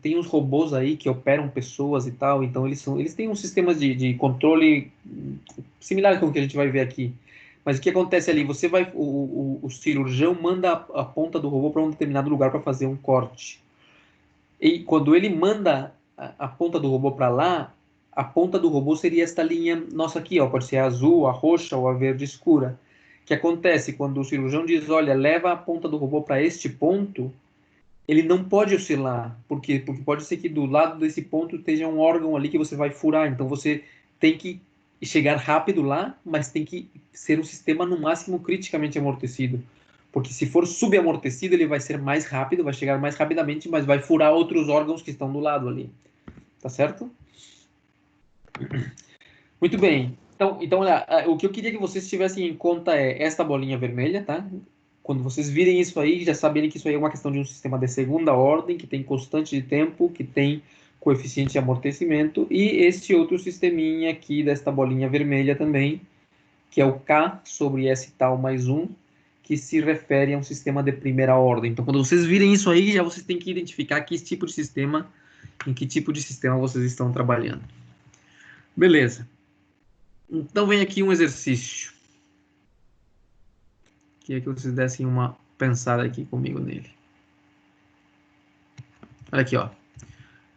tem uns robôs aí que operam pessoas e tal, então eles têm um sistema de controle similar com o que a gente vai ver aqui. Mas o que acontece ali? O cirurgião manda a ponta do robô para um determinado lugar para fazer um corte. E quando ele manda a ponta do robô para lá, a ponta do robô seria esta linha nossa aqui, ó, pode ser a azul, a roxa ou a verde escura. O que acontece quando o cirurgião diz, olha, leva a ponta do robô para este ponto, ele não pode oscilar, porque pode ser que do lado desse ponto esteja um órgão ali que você vai furar, então você tem que chegar rápido lá, mas tem que ser um sistema no máximo criticamente amortecido. Porque se for subamortecido, ele vai ser mais rápido, vai chegar mais rapidamente, mas vai furar outros órgãos que estão do lado ali. Tá certo? Muito bem. Então, olha, o que eu queria que vocês tivessem em conta é esta bolinha vermelha, tá? Quando vocês virem isso aí, já saberem que isso aí é uma questão de um sistema de segunda ordem, que tem constante de tempo, que tem coeficiente de amortecimento, e este outro sisteminha aqui desta bolinha vermelha também, que é o K sobre S tal mais 1, que se refere a um sistema de primeira ordem. Então, quando vocês virem isso aí, já vocês têm que identificar que tipo de sistema, em que tipo de sistema vocês estão trabalhando. Beleza. Então, vem aqui um exercício. Queria que vocês dessem uma pensada aqui comigo nele. Olha aqui, ó.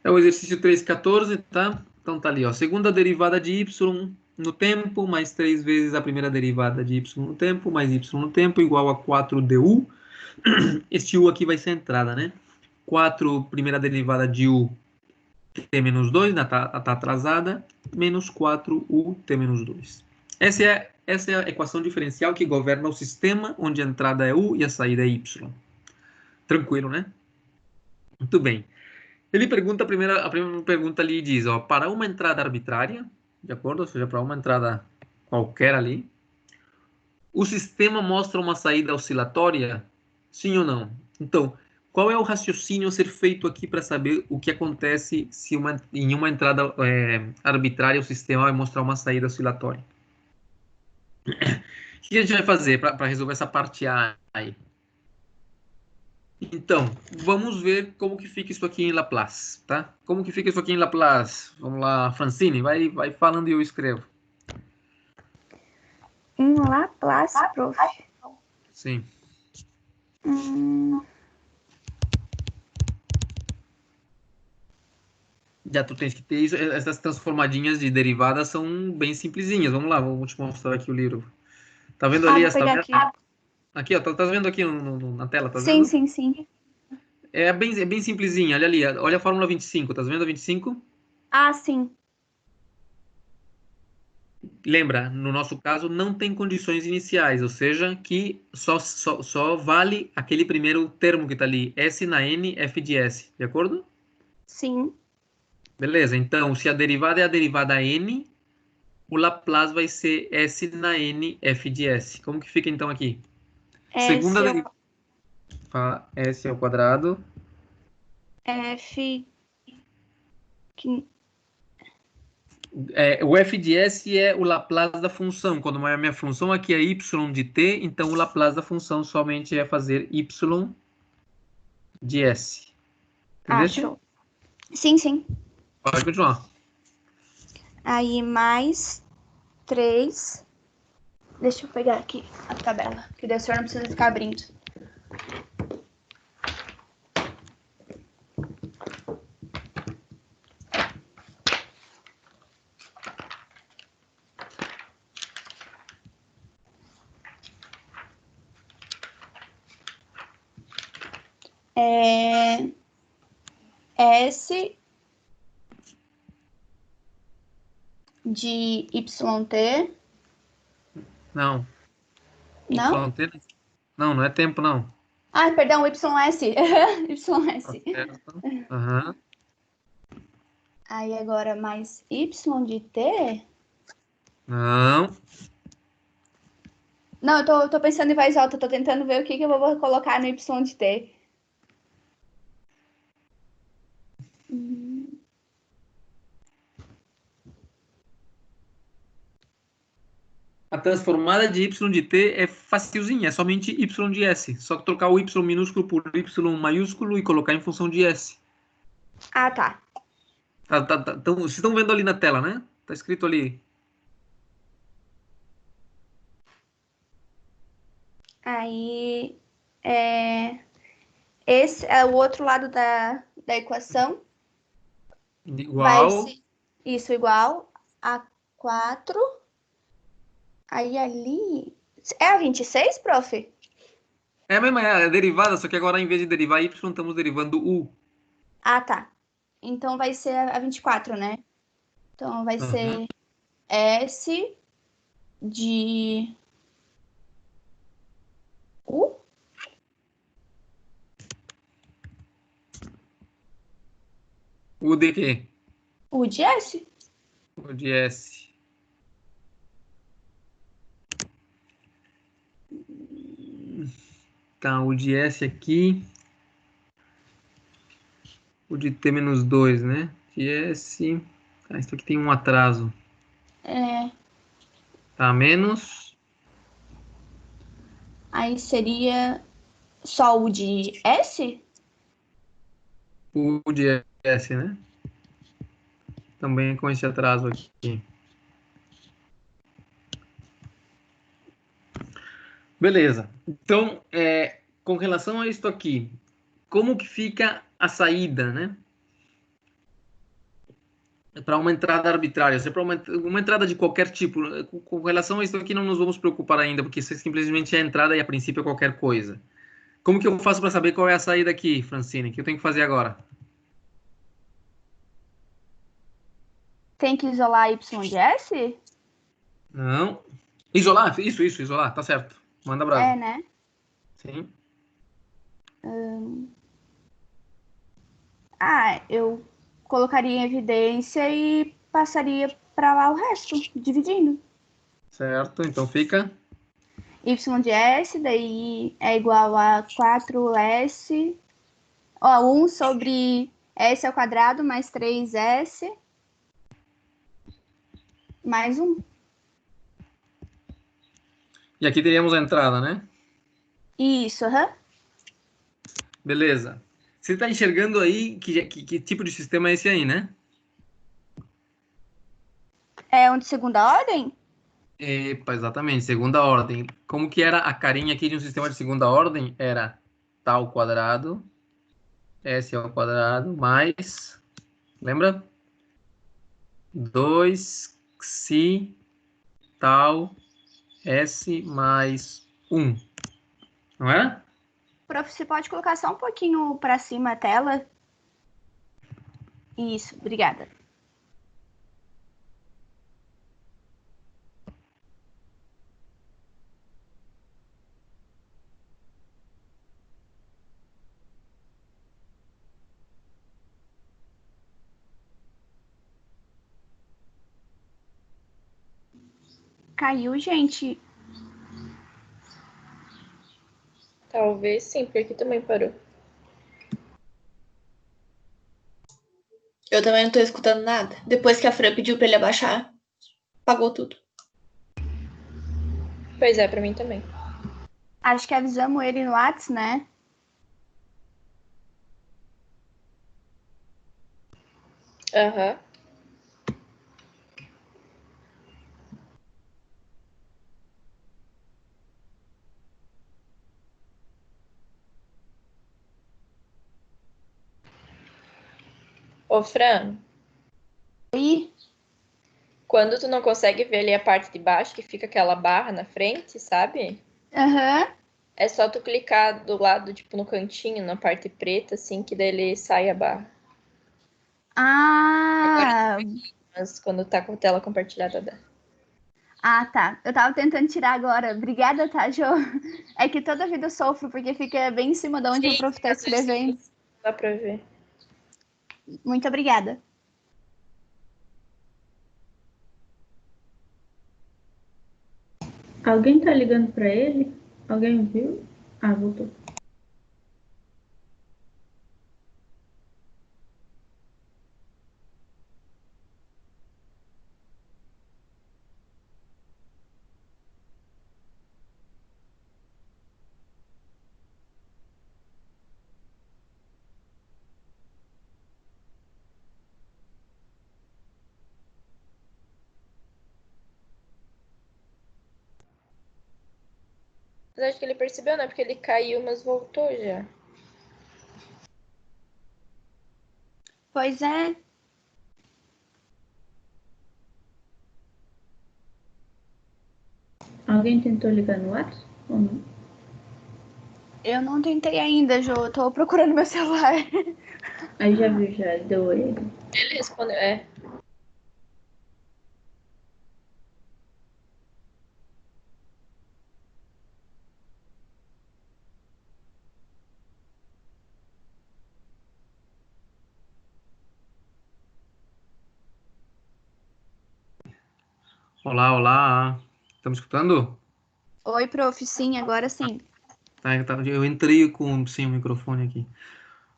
É o exercício 3.14, tá? Então tá ali, ó. Segunda derivada de y no tempo, mais 3 vezes a primeira derivada de y no tempo, mais y no tempo, igual a 4du. Este u aqui vai ser a entrada, né? 4, primeira derivada de u, t menos 2, né? Tá atrasada, menos 4u, t menos 2. Essa é a equação diferencial que governa o sistema, onde a entrada é u e a saída é y. Tranquilo, né? Muito bem. Ele pergunta, a primeira pergunta ali diz, ó, para uma entrada arbitrária, de acordo? Ou seja, para uma entrada qualquer ali, o sistema mostra uma saída oscilatória? Sim ou não? Então, qual é o raciocínio a ser feito aqui para saber o que acontece se em uma entrada arbitrária o sistema vai mostrar uma saída oscilatória? O que a gente vai fazer para resolver essa parte A aí? Então, vamos ver como que fica isso aqui em Laplace, tá? Como que fica isso aqui em Laplace? Vamos lá, Francine, vai falando e eu escrevo. Em Laplace, prof. Sim. Já tu tens que ter isso. Essas transformadinhas de derivadas são bem simplesinhas. Vamos lá, vou te mostrar aqui o livro. Tá vendo ali? Vou pegar aqui. Aqui, ó, tá vendo aqui na tela? Tá Sim, vendo? sim, sim. É bem simplesinha. Olha ali, olha a fórmula 25. Tá vendo a 25? Ah, sim. Lembra, no nosso caso, não tem condições iniciais, ou seja, que só vale aquele primeiro termo que está ali, S na N, F de S, de acordo? Sim. Beleza, então, se a derivada é a derivada N, o Laplace vai ser S na N, F de S. Como que fica, então, aqui? Segunda derivada. S ao quadrado. F... O f de s é o Laplace da função. Quando a minha função aqui é y de t, então o Laplace da função somente é fazer y de s. Entendeu? show. Sim, sim. Pode continuar. Aí, mais 3. Deixa eu pegar aqui a tabela, que daí o senhor não precisa ficar abrindo. S de YT. Não. Não? YT? Não é tempo, não. Ah, perdão, YS. YS. Uhum. Aí agora mais Y de T? Não. Não, eu tô pensando em voz alta, tô tentando ver o que eu vou colocar no Y de T. A transformada de y de t é facilzinha, é somente y de s. Só que trocar o y minúsculo por y maiúsculo e colocar em função de s. Ah, tá. Então, vocês estão vendo ali na tela, né? Tá escrito ali. Aí, esse é o outro lado da equação. Igual. Vai ser isso, igual a 4. Aí ali... É a 26, prof? É a mesma, é a derivada, só que agora em vez de derivar y, estamos derivando u. Ah, tá. Então vai ser a 24, né? Então vai ser S de U? U de quê? U de S? U de S. Tá, o de S aqui. O de T menos 2, né? De S. Tá, isso aqui tem um atraso. É, Tá, menos. aí seria só U de S? O de S, né? Também com esse atraso aqui. Beleza. Então, com relação a isso aqui, como que fica a saída, né? Para uma entrada arbitrária, se é para uma entrada de qualquer tipo, com relação a isso aqui não nos vamos preocupar ainda, porque isso é simplesmente a entrada e a princípio é qualquer coisa. Como que eu faço para saber qual é a saída aqui, Francine? O que eu tenho que fazer agora? Tem que isolar Y de S? Não. Isolar? Isso, isolar, tá certo. Manda É, brasa. né? Sim. Eu colocaria em evidência e passaria para lá o resto, dividindo. Certo, então fica. Y de S, daí é igual a 4S. Ó, 1 sobre S ao quadrado mais 3S mais 1. E aqui teríamos a entrada, né? Isso, aham. Beleza. Você está enxergando aí que tipo de sistema é esse aí, né? É um de segunda ordem? Epa, exatamente, segunda ordem. Como que era a carinha aqui de um sistema de segunda ordem? Era tal quadrado, S ao quadrado, mais, lembra? 2 si tal S mais 1. Não é? Prof, você pode colocar só um pouquinho para cima a tela? Isso, obrigada. Caiu, gente. Talvez sim, porque aqui também parou. Eu também não tô escutando nada. Depois que a Fran pediu pra ele abaixar, apagou tudo. Pois é, pra mim também. Acho que avisamos ele no Whats, né? Aham. Ô, Fran, Aí, quando tu não consegue ver ali a parte de baixo, que fica aquela barra na frente, sabe? aham. É só tu clicar do lado, tipo, no cantinho, na parte preta, assim, que daí ele sai a barra. Ah, Mas quando tá com a tela compartilhada, dá. tá. Eu tava tentando tirar agora. Obrigada, tá, Jo? É que toda vida eu sofro, porque fica bem em cima de onde o prof tá escrevendo. Dá pra ver. Muito obrigada. Alguém tá ligando pra ele? Alguém viu? Ah, voltou. Mas acho que ele percebeu, né? Porque ele caiu, mas voltou já. Pois é. Alguém tentou ligar no WhatsApp? Ou não? Eu não tentei ainda, Jo. Eu tô procurando meu celular. Aí já viu, já deu ele. Ele respondeu, é. Olá, olá. Estamos escutando? Oi, prof. Sim, agora sim. Eu entrei sem o microfone aqui.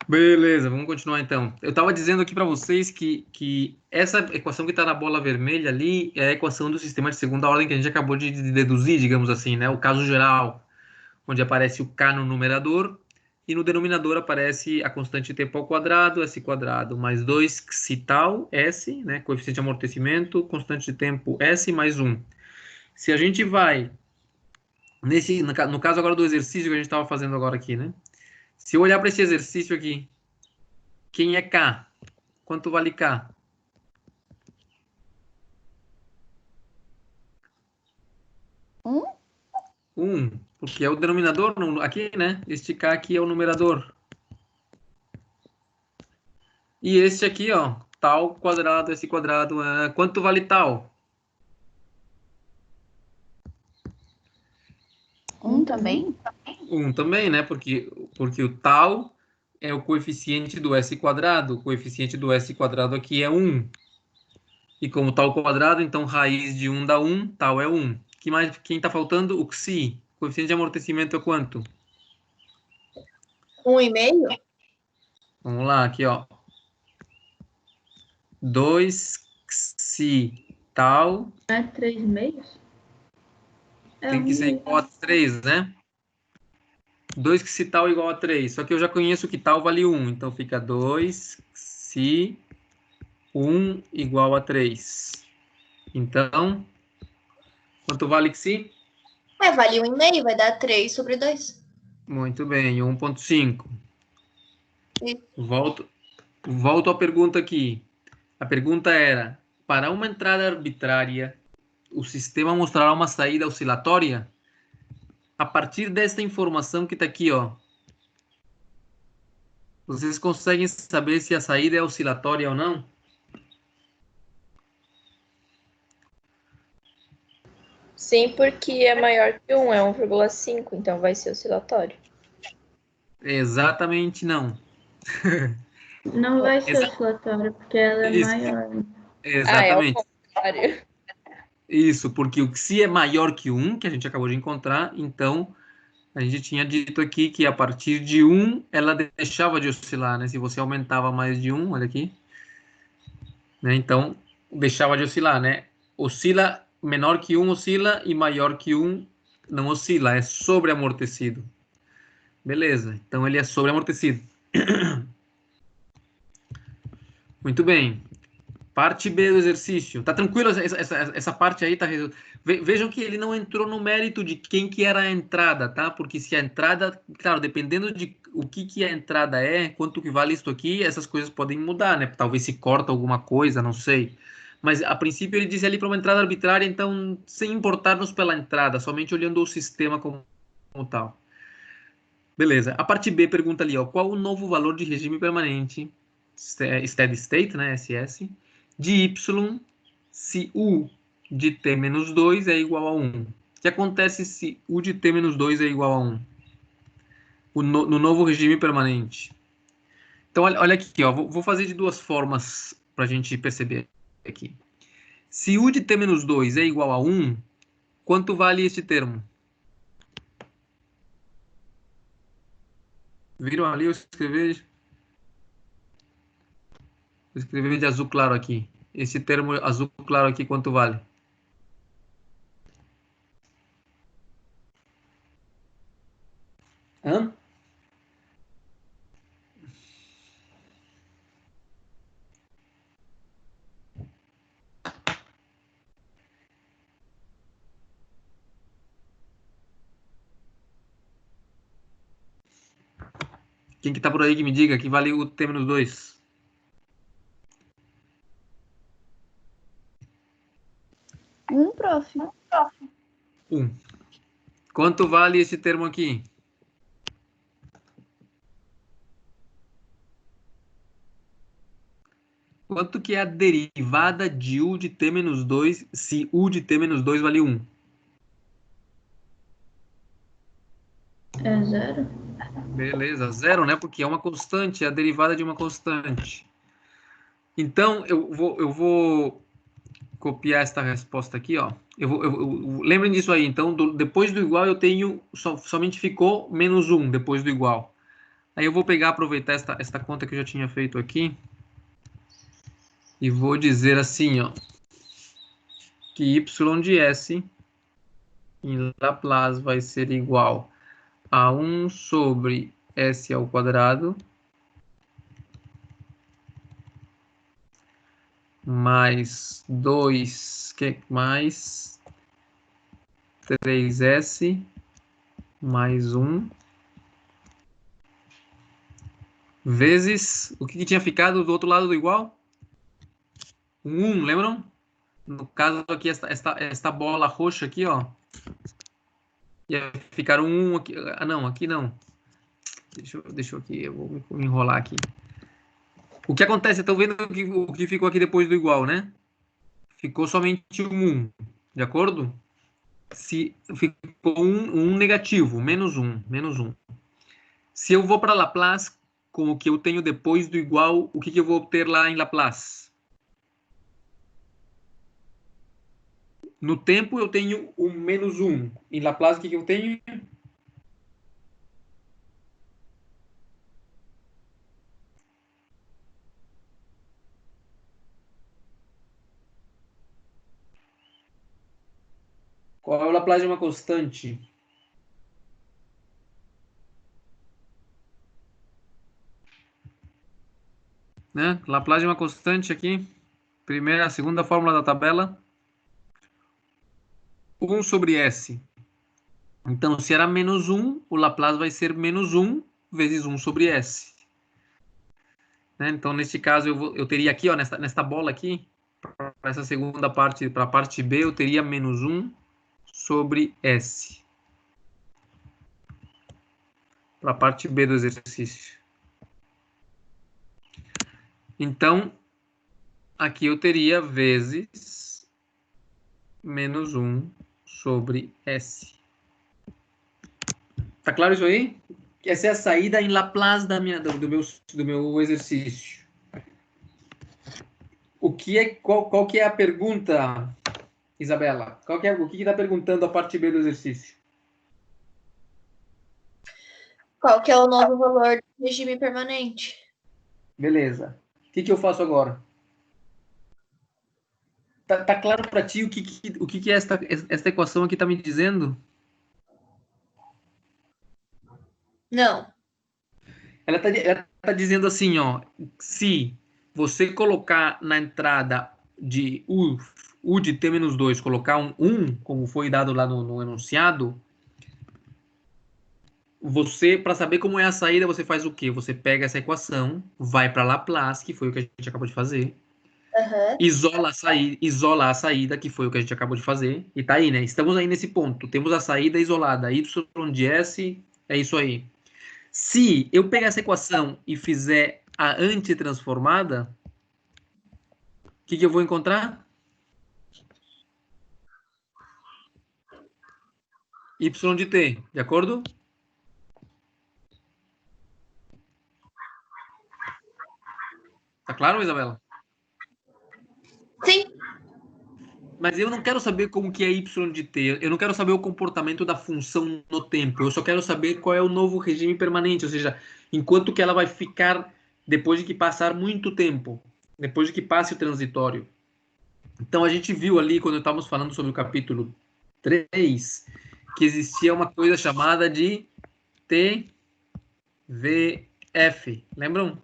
Beleza, vamos continuar então. Eu estava dizendo aqui para vocês que essa equação que está na bola vermelha ali é a equação do sistema de segunda ordem que a gente acabou de deduzir, digamos assim, né? O caso geral, onde aparece o K no numerador e no denominador aparece a constante tempo ao quadrado, S quadrado, mais 2 xi tal, S, né? Coeficiente de amortecimento, constante de tempo S mais 1. Se a gente vai no caso agora do exercício que a gente estava fazendo agora aqui, né? Se eu olhar para esse exercício aqui, quem é K? Quanto vale K? 1, porque é o denominador aqui, né? Este K aqui é o numerador. E este aqui, ó, tal quadrado, esse quadrado, quanto vale tal? 1 também? 1 também, né? Porque o tal é o coeficiente do S quadrado. O coeficiente do S quadrado aqui é 1. E como tal quadrado, então raiz de 1 dá 1, tal é 1. Quem está faltando? O xi. O coeficiente de amortecimento é quanto? 1,5? Vamos lá, aqui, ó. 2 xi tal É 3 meios? É tem que ser 1,5. igual a 3, né? 2 xi tal igual a 3. Só que eu já conheço que tal vale 1. Então fica 2 xi 1 igual a 3. Então, quanto vale xi? Vale 1,5, vai dar 3 sobre 2. Muito bem, 1,5. Sim. Volto à pergunta aqui. A pergunta era: para uma entrada arbitrária, o sistema mostrará uma saída oscilatória? A partir desta informação que está aqui, ó, vocês conseguem saber se a saída é oscilatória ou não? Sim, porque é maior que 1, é 1,5, então vai ser oscilatório. Exatamente não. Não vai ser oscilatório, porque ela é Isso. maior. Exatamente. É o contrário. Isso, porque o xi é maior que 1, que a gente acabou de encontrar, então a gente tinha dito aqui que a partir de 1 ela deixava de oscilar, né? Se você aumentava mais de 1, olha aqui, né? Então deixava de oscilar, né? Oscila, menor que 1 oscila e maior que 1 não oscila, é sobreamortecido. Beleza, então ele é sobreamortecido. Muito bem. Parte B do exercício. Tá tranquilo? Essa parte aí tá. Vejam que ele não entrou no mérito de quem que era a entrada, tá? Porque se a entrada, claro, dependendo de o que a entrada é, quanto que vale isso aqui, essas coisas podem mudar, né? Talvez se corta alguma coisa, não sei. Mas a princípio ele disse ali para uma entrada arbitrária, então sem importar-nos pela entrada, somente olhando o sistema como tal. Beleza. A parte B pergunta ali, ó, qual o novo valor de regime permanente, steady state, né, SS, de y se u de t menos 2 é igual a 1. O que acontece se u de t menos 2 é igual a 1? No novo regime permanente. Então, olha aqui, ó, vou fazer de duas formas para a gente perceber aqui. Se u de t menos 2 é igual a 1, quanto vale este termo? Viram ali eu escrevi de azul claro aqui. Esse termo azul claro aqui, quanto vale? Hã? Quem que tá por aí que me diga que vale o T menos 2? 1, prof. 1. Quanto vale esse termo aqui? Quanto que é a derivada de u de t menos 2 se u de t menos 2 vale 1? É 0? Beleza, zero, né? Porque é uma constante, é a derivada de uma constante. Então, eu vou copiar esta resposta aqui, ó. Lembrem disso aí. Então, depois do igual, eu tenho... somente ficou menos 1 depois do igual. Aí eu vou pegar, aproveitar esta conta que eu já tinha feito aqui. E vou dizer assim, ó. Que y de s em Laplace vai ser igual a 1 sobre s ao quadrado mais 2, mais 3s mais 1 vezes o que tinha ficado do outro lado do igual? 1, lembram? No caso aqui, esta bola roxa aqui, ó. Ia ficar um 1 aqui. Ah, não, aqui não. Deixa eu aqui, eu vou me enrolar aqui. O que acontece? Estão vendo o que ficou aqui depois do igual, né? Ficou somente um 1, de acordo? Se ficou um negativo, menos 1, menos 1. Se eu vou para Laplace com o que eu tenho depois do igual, o que eu vou ter lá em Laplace? No tempo eu tenho o menos 1. Em Laplace o que eu tenho? Qual é o Laplace de uma constante? Né? Laplace de uma constante aqui. Primeira, segunda fórmula da tabela. 1 sobre S. Então, se era menos 1, o Laplace vai ser menos 1 vezes 1 sobre S. Né? Então, neste caso, eu teria aqui, ó, nesta bola aqui, para essa segunda parte, para a parte B, eu teria menos 1 sobre S. Para a parte B do exercício. Então, aqui eu teria vezes menos 1 sobre S. Tá claro isso aí? Essa é a saída em Laplace do meu exercício. Qual que é a pergunta, Isabela? O que está perguntando a parte B do exercício? Qual que é o novo valor do regime permanente? Beleza. O que eu faço agora? Tá claro para ti o que esta equação aqui está me dizendo? Não. Ela tá dizendo assim, ó, se você colocar na entrada de U de T-2, colocar um 1, como foi dado lá no enunciado, você, para saber como é a saída, você faz o quê? Você pega essa equação, vai para Laplace, que foi o que a gente acabou de fazer, isola a saída, que foi o que a gente acabou de fazer, e tá aí, né? Estamos aí nesse ponto. Temos a saída isolada, y de S, é isso aí. Se eu pegar essa equação e fizer a antitransformada, o que eu vou encontrar? Y de t, de acordo? Tá claro, Isabela? Sim. Mas eu não quero saber como que é y de t. Eu não quero saber o comportamento da função no tempo. Eu só quero saber qual é o novo regime permanente. Ou seja, enquanto que ela vai ficar depois de que passar muito tempo. Depois de que passe o transitório. Então, a gente viu ali, quando estávamos falando sobre o capítulo 3, que existia uma coisa chamada de TVF. Lembram?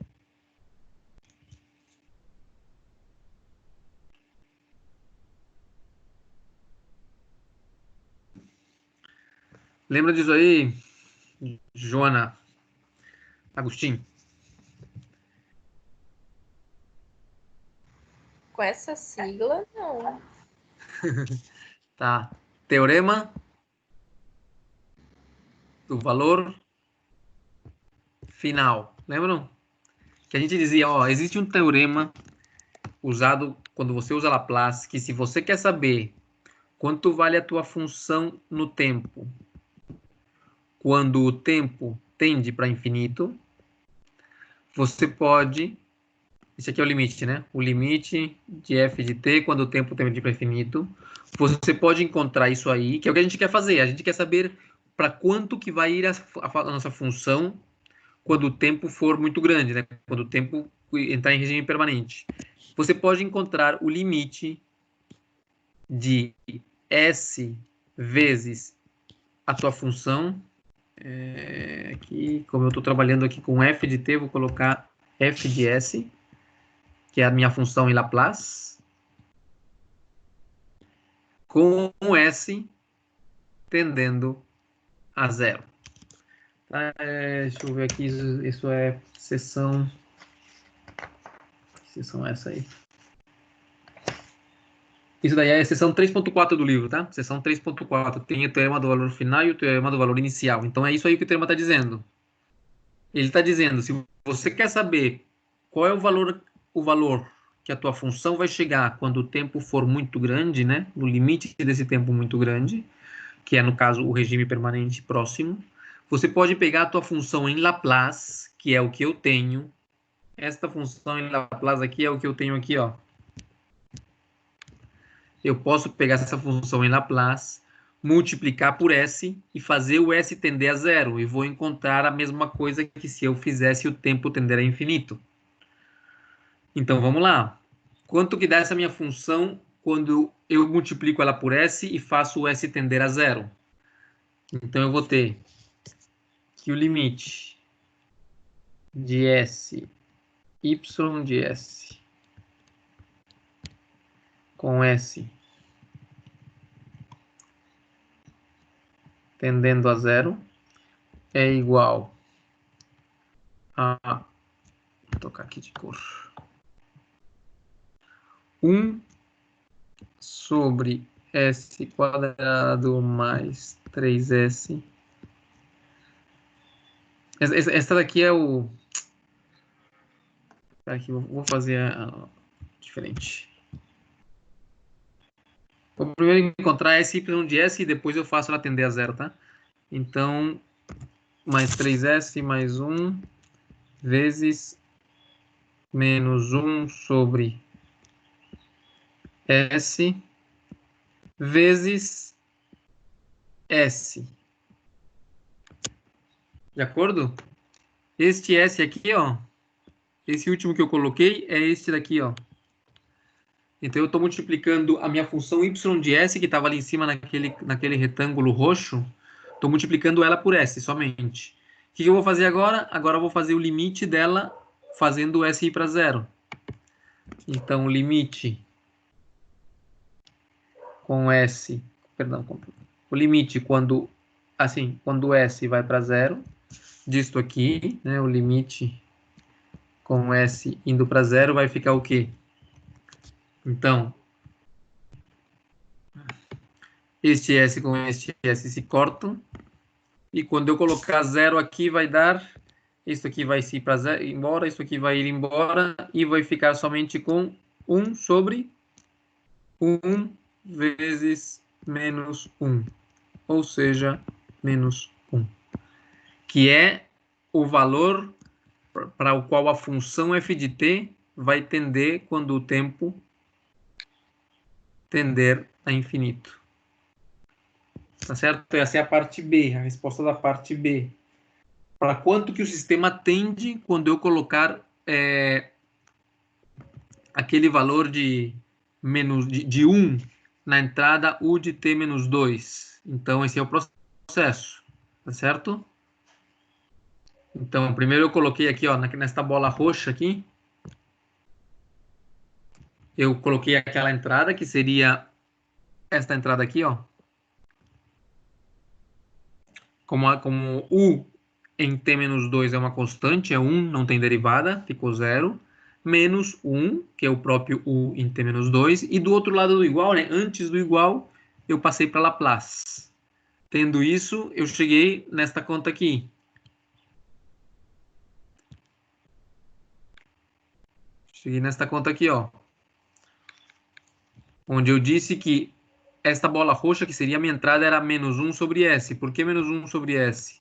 Lembra disso aí, Joana? Agostinho? Com essa sigla, não. Tá. Teorema do valor final. Lembram? Que a gente dizia, ó, existe um teorema usado quando você usa Laplace, que se você quer saber quanto vale a tua função no tempo, quando o tempo tende para infinito, você pode Esse aqui é o limite, né? O limite de f de t quando o tempo tende para infinito. Você pode encontrar isso aí, que é o que a gente quer fazer. A gente quer saber para quanto que vai ir a nossa função quando o tempo for muito grande, né? Quando o tempo entrar em regime permanente. Você pode encontrar o limite de s vezes a tua função. Aqui, como eu estou trabalhando aqui com f de t, vou colocar f de s, que é a minha função em Laplace, com s tendendo a zero. Tá? Deixa eu ver aqui, isso é seção... Que seção é essa aí? Isso daí é a seção 3.4 do livro, tá? Seção 3.4. Tem o teorema do valor final e o teorema do valor inicial. Então é isso aí que o teorema está dizendo. Ele está dizendo, se você quer saber qual é o valor que a tua função vai chegar quando o tempo for muito grande, né? No limite desse tempo muito grande, que é, no caso, o regime permanente próximo, você pode pegar a tua função em Laplace, que é o que eu tenho. Esta função em Laplace aqui é o que eu tenho aqui, ó. Eu posso pegar essa função em Laplace, multiplicar por S e fazer o S tender a zero. E vou encontrar a mesma coisa que se eu fizesse o tempo tender a infinito. Então, vamos lá. Quanto que dá essa minha função quando eu multiplico ela por S e faço o S tender a zero? Então, eu vou ter que o limite de S, y de S, com S tendendo a zero é igual a... Vou tocar aqui de cor. 1 sobre S quadrado mais 3S. Essa daqui é o... Aqui, vou fazer diferente. Vou primeiro encontrar S y de S e depois eu faço ela tender a zero, tá? Então, mais 3S mais 1 vezes menos 1 sobre S vezes S. De acordo? Este S aqui, ó. Esse último que eu coloquei é este daqui, ó. Então, eu estou multiplicando a minha função y de S, que estava ali em cima naquele retângulo roxo. Estou multiplicando ela por S somente. O que eu vou fazer agora? Agora eu vou fazer o limite dela fazendo o S ir para zero. Então, o limite com S... Perdão. O limite quando S vai para zero, disto aqui, né? O limite com S indo para zero vai ficar o quê? Então, este S com este S se cortam. E quando eu colocar zero aqui, vai dar... Isso aqui vai se ir para zero, embora, isso aqui vai ir embora. E vai ficar somente com 1 sobre 1 vezes menos 1. Ou seja, menos 1. Que é o valor para o qual a função f de t vai tender quando o tempo tender a infinito. Tá certo? Essa é a parte B, a resposta da parte B. Para quanto que o sistema tende quando eu colocar aquele valor de 1 na entrada U de t menos 2. Então, esse é o processo. Tá certo? Então, primeiro eu coloquei aqui, ó, nesta bola roxa aqui, eu coloquei aquela entrada, que seria esta entrada aqui, ó. Como U em t menos 2 é uma constante, é 1, não tem derivada, ficou 0. Menos 1, que é o próprio U em t menos 2. E do outro lado do igual, né, antes do igual, eu passei para Laplace. Tendo isso, eu cheguei nesta conta aqui. Cheguei nesta conta aqui, ó. Onde eu disse que esta bola roxa, que seria a minha entrada, era menos 1 sobre S. Por que menos 1 sobre S?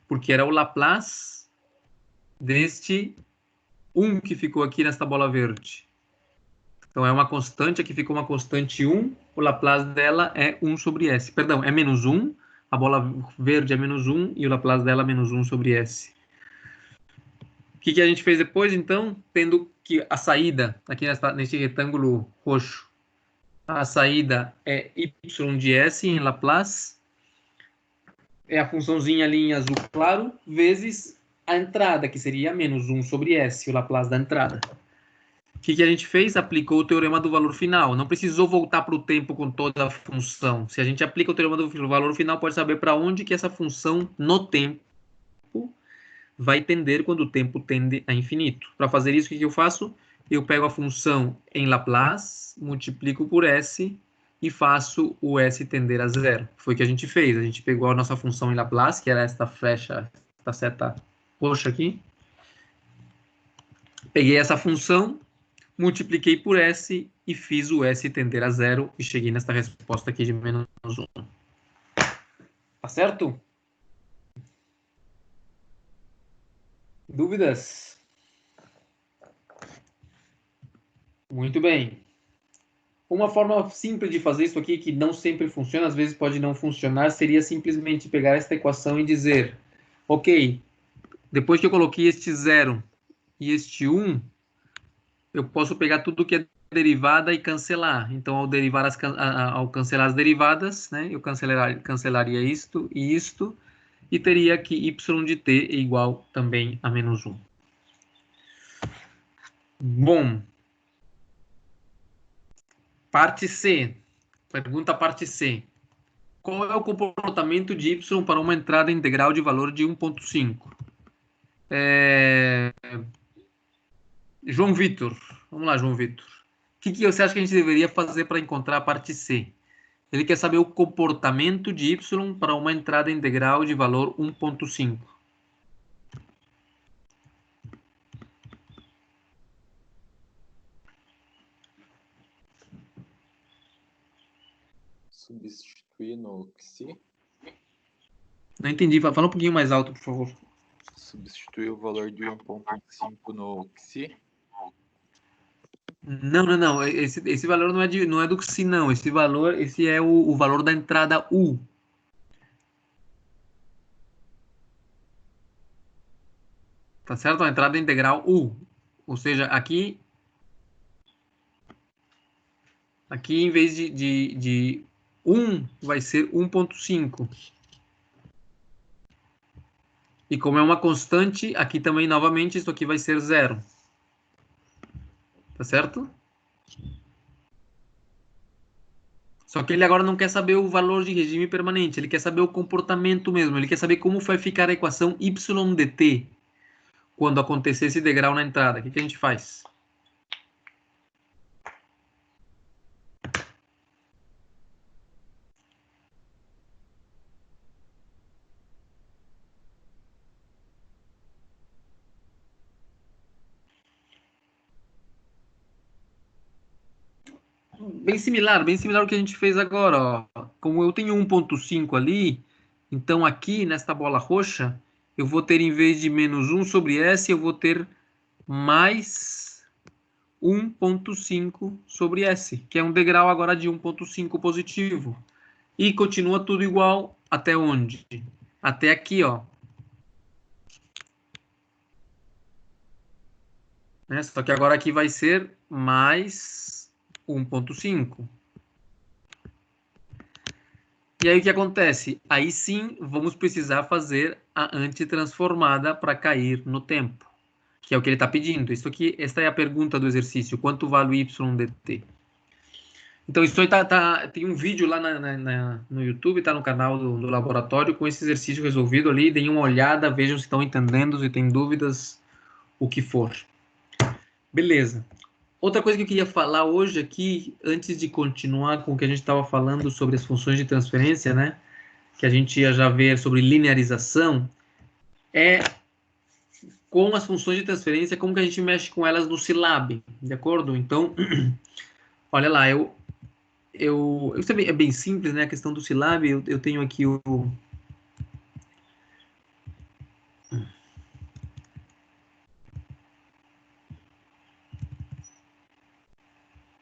Porque era o Laplace deste 1 que ficou aqui nesta bola verde. Então, é uma constante, aqui ficou uma constante 1, o Laplace dela é 1 sobre S. Perdão, é menos 1, a bola verde é menos 1 e o Laplace dela é menos 1 sobre S. O que a gente fez depois, então? Tendo que a saída, aqui neste retângulo roxo, a saída é y de S em Laplace, é a funçãozinha ali em azul claro, vezes a entrada, que seria menos 1 sobre S, o Laplace da entrada. O que a gente fez? Aplicou o teorema do valor final. Não precisou voltar para o tempo com toda a função. Se a gente aplica o teorema do valor final, pode saber para onde que essa função no tempo vai tender quando o tempo tende a infinito. Para fazer isso, o que eu faço? Eu pego a função em Laplace, multiplico por S e faço o S tender a zero. Foi o que a gente fez. A gente pegou a nossa função em Laplace, que era esta flecha, esta seta roxa aqui. Peguei essa função, multipliquei por S e fiz o S tender a zero e cheguei nesta resposta aqui de menos 1. Tá certo? Dúvidas? Muito bem. Uma forma simples de fazer isso aqui, que não sempre funciona, às vezes pode não funcionar, seria simplesmente pegar esta equação e dizer, ok, depois que eu coloquei este 0 e este 1, eu posso pegar tudo que é derivada e cancelar. Então, ao cancelar as derivadas, né, eu cancelaria isto e isto, e teria que y de t é igual também a menos 1. Bom, parte C. Pergunta parte C. Qual é o comportamento de y para uma entrada integral de valor de 1.5? João Vitor. Vamos lá, João Vitor. O que você acha que a gente deveria fazer para encontrar a parte C? Ele quer saber o comportamento de y para uma entrada integral de valor 1.5. Substituir no XI. Não entendi. Fala um pouquinho mais alto, por favor. Substituir o valor de 1.5 no XI. Não. Esse valor não é do XI, não. Esse é o valor da entrada U. Tá certo? A entrada integral U. Ou seja, aqui em vez de 1, vai ser 1.5. E como é uma constante, aqui também, novamente, isso aqui vai ser 0. Tá certo? Só que ele agora não quer saber o valor de regime permanente, ele quer saber o comportamento mesmo, ele quer saber como vai ficar a equação y dt quando acontecer esse degrau na entrada. O que a gente faz? Bem similar ao que a gente fez agora. Ó. Como eu tenho 1.5 ali, então aqui nesta bola roxa, eu vou ter em vez de menos 1 sobre S, eu vou ter mais 1.5 sobre S, que é um degrau agora de 1.5 positivo. E continua tudo igual até onde? Até aqui, ó. Né? Só que agora aqui vai ser mais 1.5. E aí o que acontece? Aí sim vamos precisar fazer a antitransformada para cair no tempo, que é o que ele está pedindo. Esta é a pergunta do exercício. Quanto vale o y dt? Então isso aí tem um vídeo lá no YouTube, está no canal do laboratório com esse exercício resolvido ali. Deem uma olhada, vejam se estão entendendo, se tem dúvidas, o que for. Beleza. Outra coisa que eu queria falar hoje aqui, antes de continuar com o que a gente estava falando sobre as funções de transferência, né? Que a gente ia já ver sobre linearização, é com as funções de transferência, como que a gente mexe com elas no Scilab, de acordo? Então, olha lá, isso é bem simples, né? A questão do Scilab, eu tenho aqui o...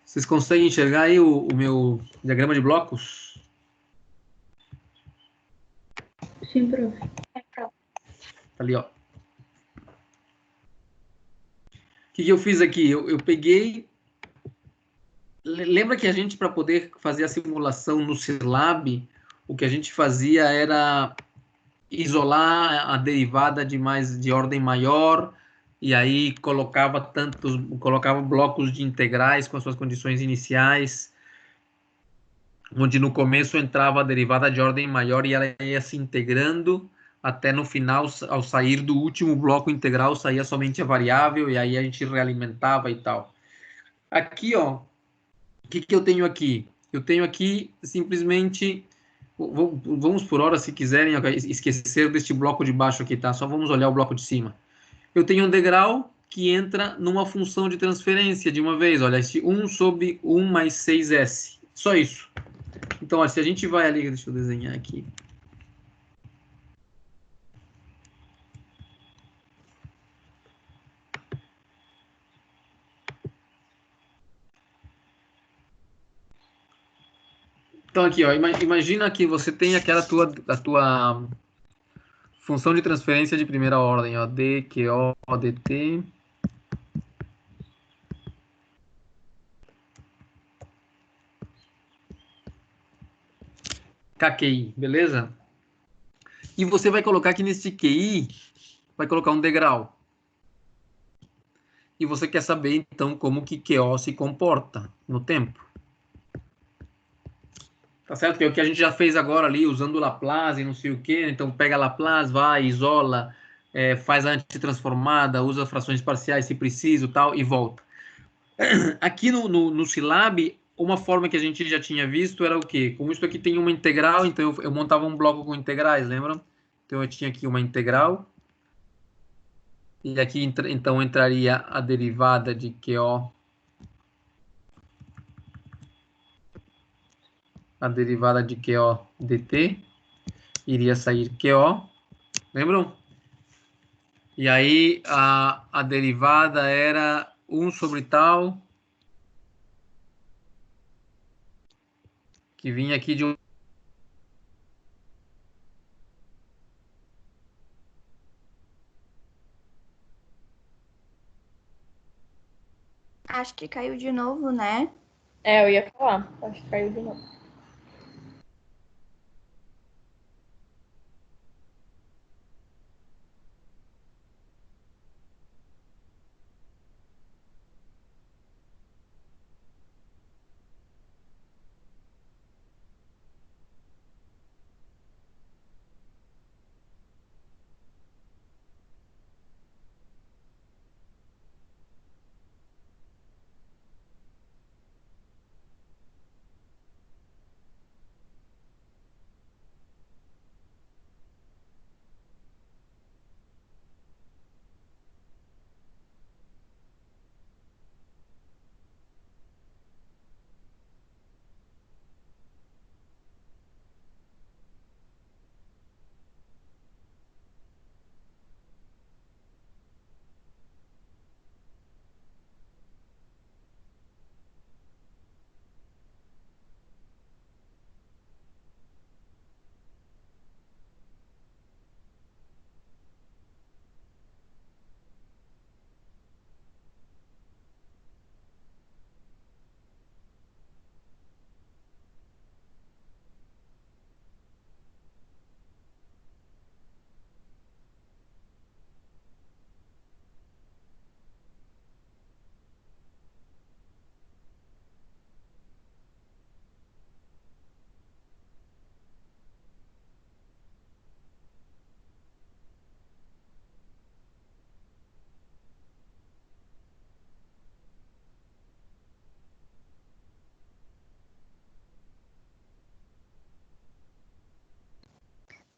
Vocês conseguem enxergar aí o meu diagrama de blocos? Sim, prof. Tá ali, ó. O que eu fiz aqui? Eu peguei. Lembra que a gente, para poder fazer a simulação no Silab, o que a gente fazia era isolar a derivada de ordem maior e aí colocava blocos de integrais com as suas condições iniciais, onde no começo entrava a derivada de ordem maior e ela ia se integrando até no final, ao sair do último bloco integral, saía somente a variável e aí a gente realimentava e tal. Aqui, ó, o que eu tenho aqui? Eu tenho aqui simplesmente. Vamos por hora, se quiserem, esquecer deste bloco de baixo aqui, tá? Só vamos olhar o bloco de cima. Eu tenho um degrau que entra numa função de transferência de uma vez. Olha, este 1 sobre 1 mais 6s. Só isso. Então, olha, se a gente vai ali, deixa eu desenhar aqui. Então, aqui, ó, imagina que você tem aquela a tua função de transferência de primeira ordem, ó, d, q, o, dt. KQI, beleza? E você vai colocar aqui nesse QI, vai colocar um degrau. E você quer saber, então, como que QO se comporta no tempo. Tá certo? Que é o que a gente já fez agora ali, usando Laplace e não sei o quê. Então, pega Laplace, vai, isola, faz a antitransformada, usa frações parciais se preciso, tal, e volta. Aqui no Silab, uma forma que a gente já tinha visto era o quê? Como isso aqui tem uma integral, então eu montava um bloco com integrais, lembram? Então, eu tinha aqui uma integral. E aqui, então, entraria a derivada de QO. A derivada de QO dt. Iria sair QO. Lembram? E aí, a derivada era 1 sobre tal. Que vinha aqui de um. Acho que caiu de novo, né? É, eu ia falar. Acho que caiu de novo.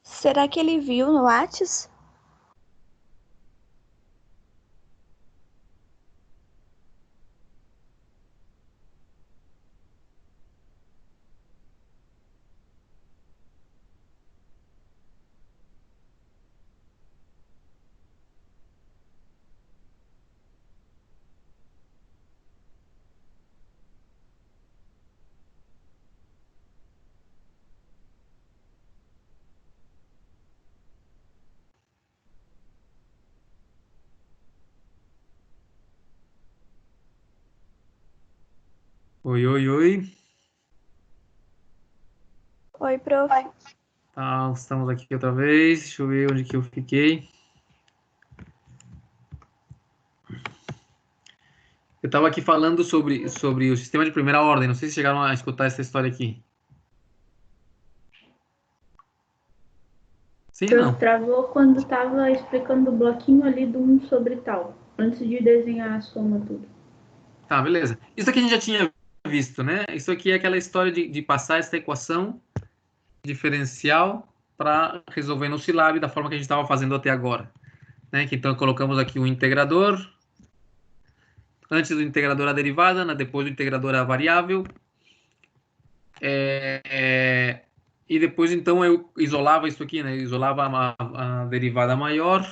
Será que ele viu no Whats? Oi, oi, oi. Oi, prof. Tá, estamos aqui outra vez. Deixa eu ver onde que eu fiquei. Eu estava aqui falando sobre o sistema de primeira ordem. Não sei se chegaram a escutar essa história aqui. Sim ou Eu não? travou quando tava explicando o bloquinho ali do 1 sobre tal. Antes de desenhar a soma tudo. Tá, beleza. Isso aqui a gente já tinha visto, né? Isso aqui é aquela história de passar essa equação diferencial para resolver no Silab da forma que a gente estava fazendo até agora. Né? Que então colocamos aqui o integrador, antes do integrador a derivada, depois do integrador a variável. E depois então eu isolava isso aqui, né? Eu isolava a derivada maior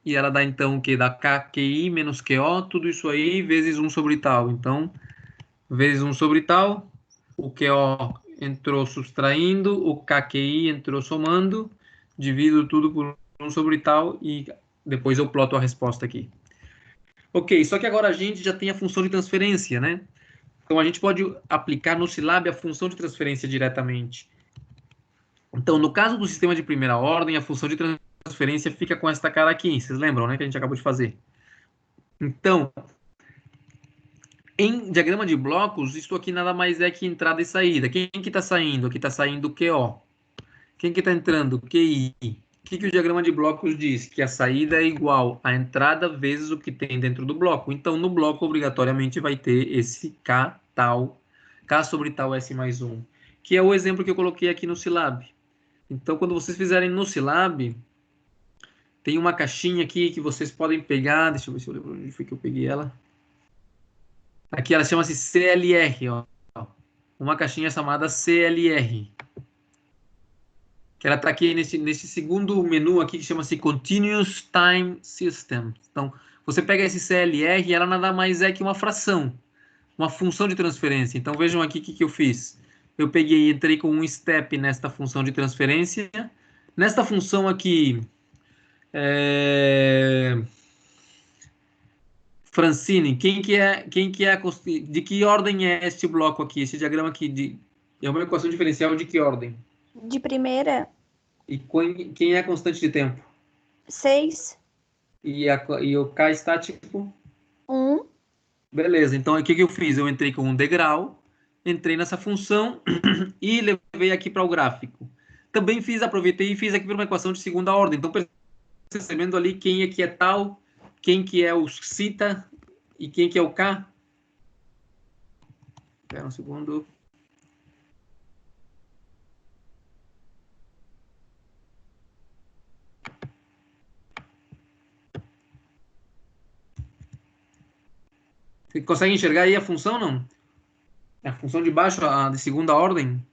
e ela dá então o que? Dá KQI menos QO, tudo isso aí vezes 1 sobre tal. Então, vezes 1 sobre tal, o QO entrou subtraindo, o KQI entrou somando, divido tudo por 1 sobre tal e depois eu ploto a resposta aqui. Ok, só que agora a gente já tem a função de transferência, né? Então a gente pode aplicar no Silab a função de transferência diretamente. Então, no caso do sistema de primeira ordem, a função de transferência fica com esta cara aqui. Vocês lembram, né? Que a gente acabou de fazer. Então, em diagrama de blocos, isso aqui nada mais é que entrada e saída. Quem que está saindo? Aqui está saindo QO. Quem que está entrando? QI. O que o diagrama de blocos diz? Que a saída é igual à entrada vezes o que tem dentro do bloco. Então, no bloco, obrigatoriamente, vai ter esse K tal, K sobre tal S mais 1, que é o exemplo que eu coloquei aqui no Silab. Então, quando vocês fizerem no Silab, tem uma caixinha aqui que vocês podem pegar. Deixa eu ver se eu lembro onde foi que eu peguei ela. Aqui ela chama-se CLR, ó. Uma caixinha chamada CLR. Que ela está aqui nesse segundo menu aqui que chama-se Continuous Time System. Então, você pega esse CLR e ela nada mais é que uma fração, uma função de transferência. Então, vejam aqui o que eu fiz. Eu peguei e entrei com um step nesta função de transferência. Nesta função aqui, Francine, de que ordem é este bloco aqui, esse diagrama aqui? É uma equação diferencial de que ordem? De primeira, E quem é a constante de tempo? 6, E o K estático? 1. Beleza, então o que eu fiz? Eu entrei com um degrau, entrei nessa função e levei aqui para o gráfico. Também aproveitei e fiz aqui para uma equação de segunda ordem. Então, percebendo ali quem é que é tal, quem que é o θ e quem que é o K. Espera um segundo. Você consegue enxergar aí a função, não? A função de baixo, a de segunda ordem.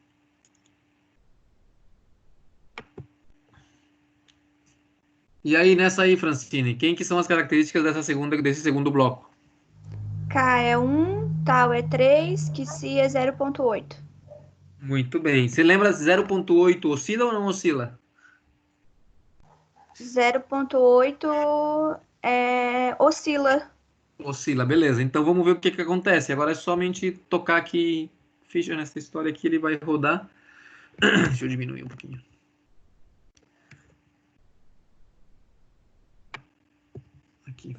E aí, nessa aí, Francine, quem que são as características desse segundo bloco? K é 1, tal é 3, que si é 0,8. Muito bem. Você lembra 0,8 oscila ou não oscila? 0,8 oscila. Oscila, beleza. Então vamos ver o que acontece. Agora é somente tocar aqui, ficha nessa história aqui, ele vai rodar. Deixa eu diminuir um pouquinho. Aqui.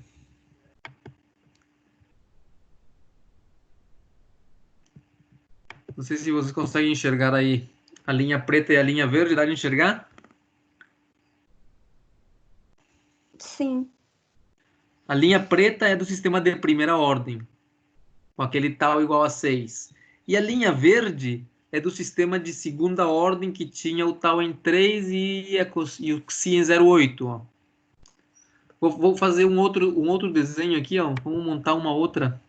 Não sei se vocês conseguem enxergar aí a linha preta e a linha verde. Dá de enxergar? Sim. A linha preta é do sistema de primeira ordem, com aquele tal igual a 6. E a linha verde é do sistema de segunda ordem, que tinha o tal em 3 e o psi em 0,8. Ó. Vou fazer um outro desenho aqui. Ó. Vamos montar uma outra.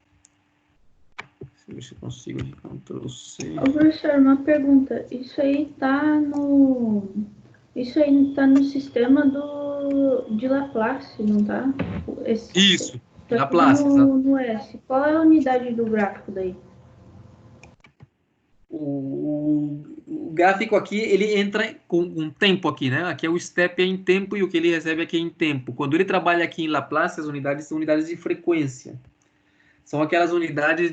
Deixa eu ver se eu consigo. Ctrl+C. Ô, professor, uma pergunta. Isso aí tá no sistema de Laplace, não tá? Isso, Tá Laplace. no S. Qual é a unidade do gráfico daí? O gráfico aqui, ele entra com um tempo aqui, né? Aqui é o step em tempo e o que ele recebe aqui é em tempo. Quando ele trabalha aqui em Laplace, as unidades são unidades de frequência. São aquelas unidades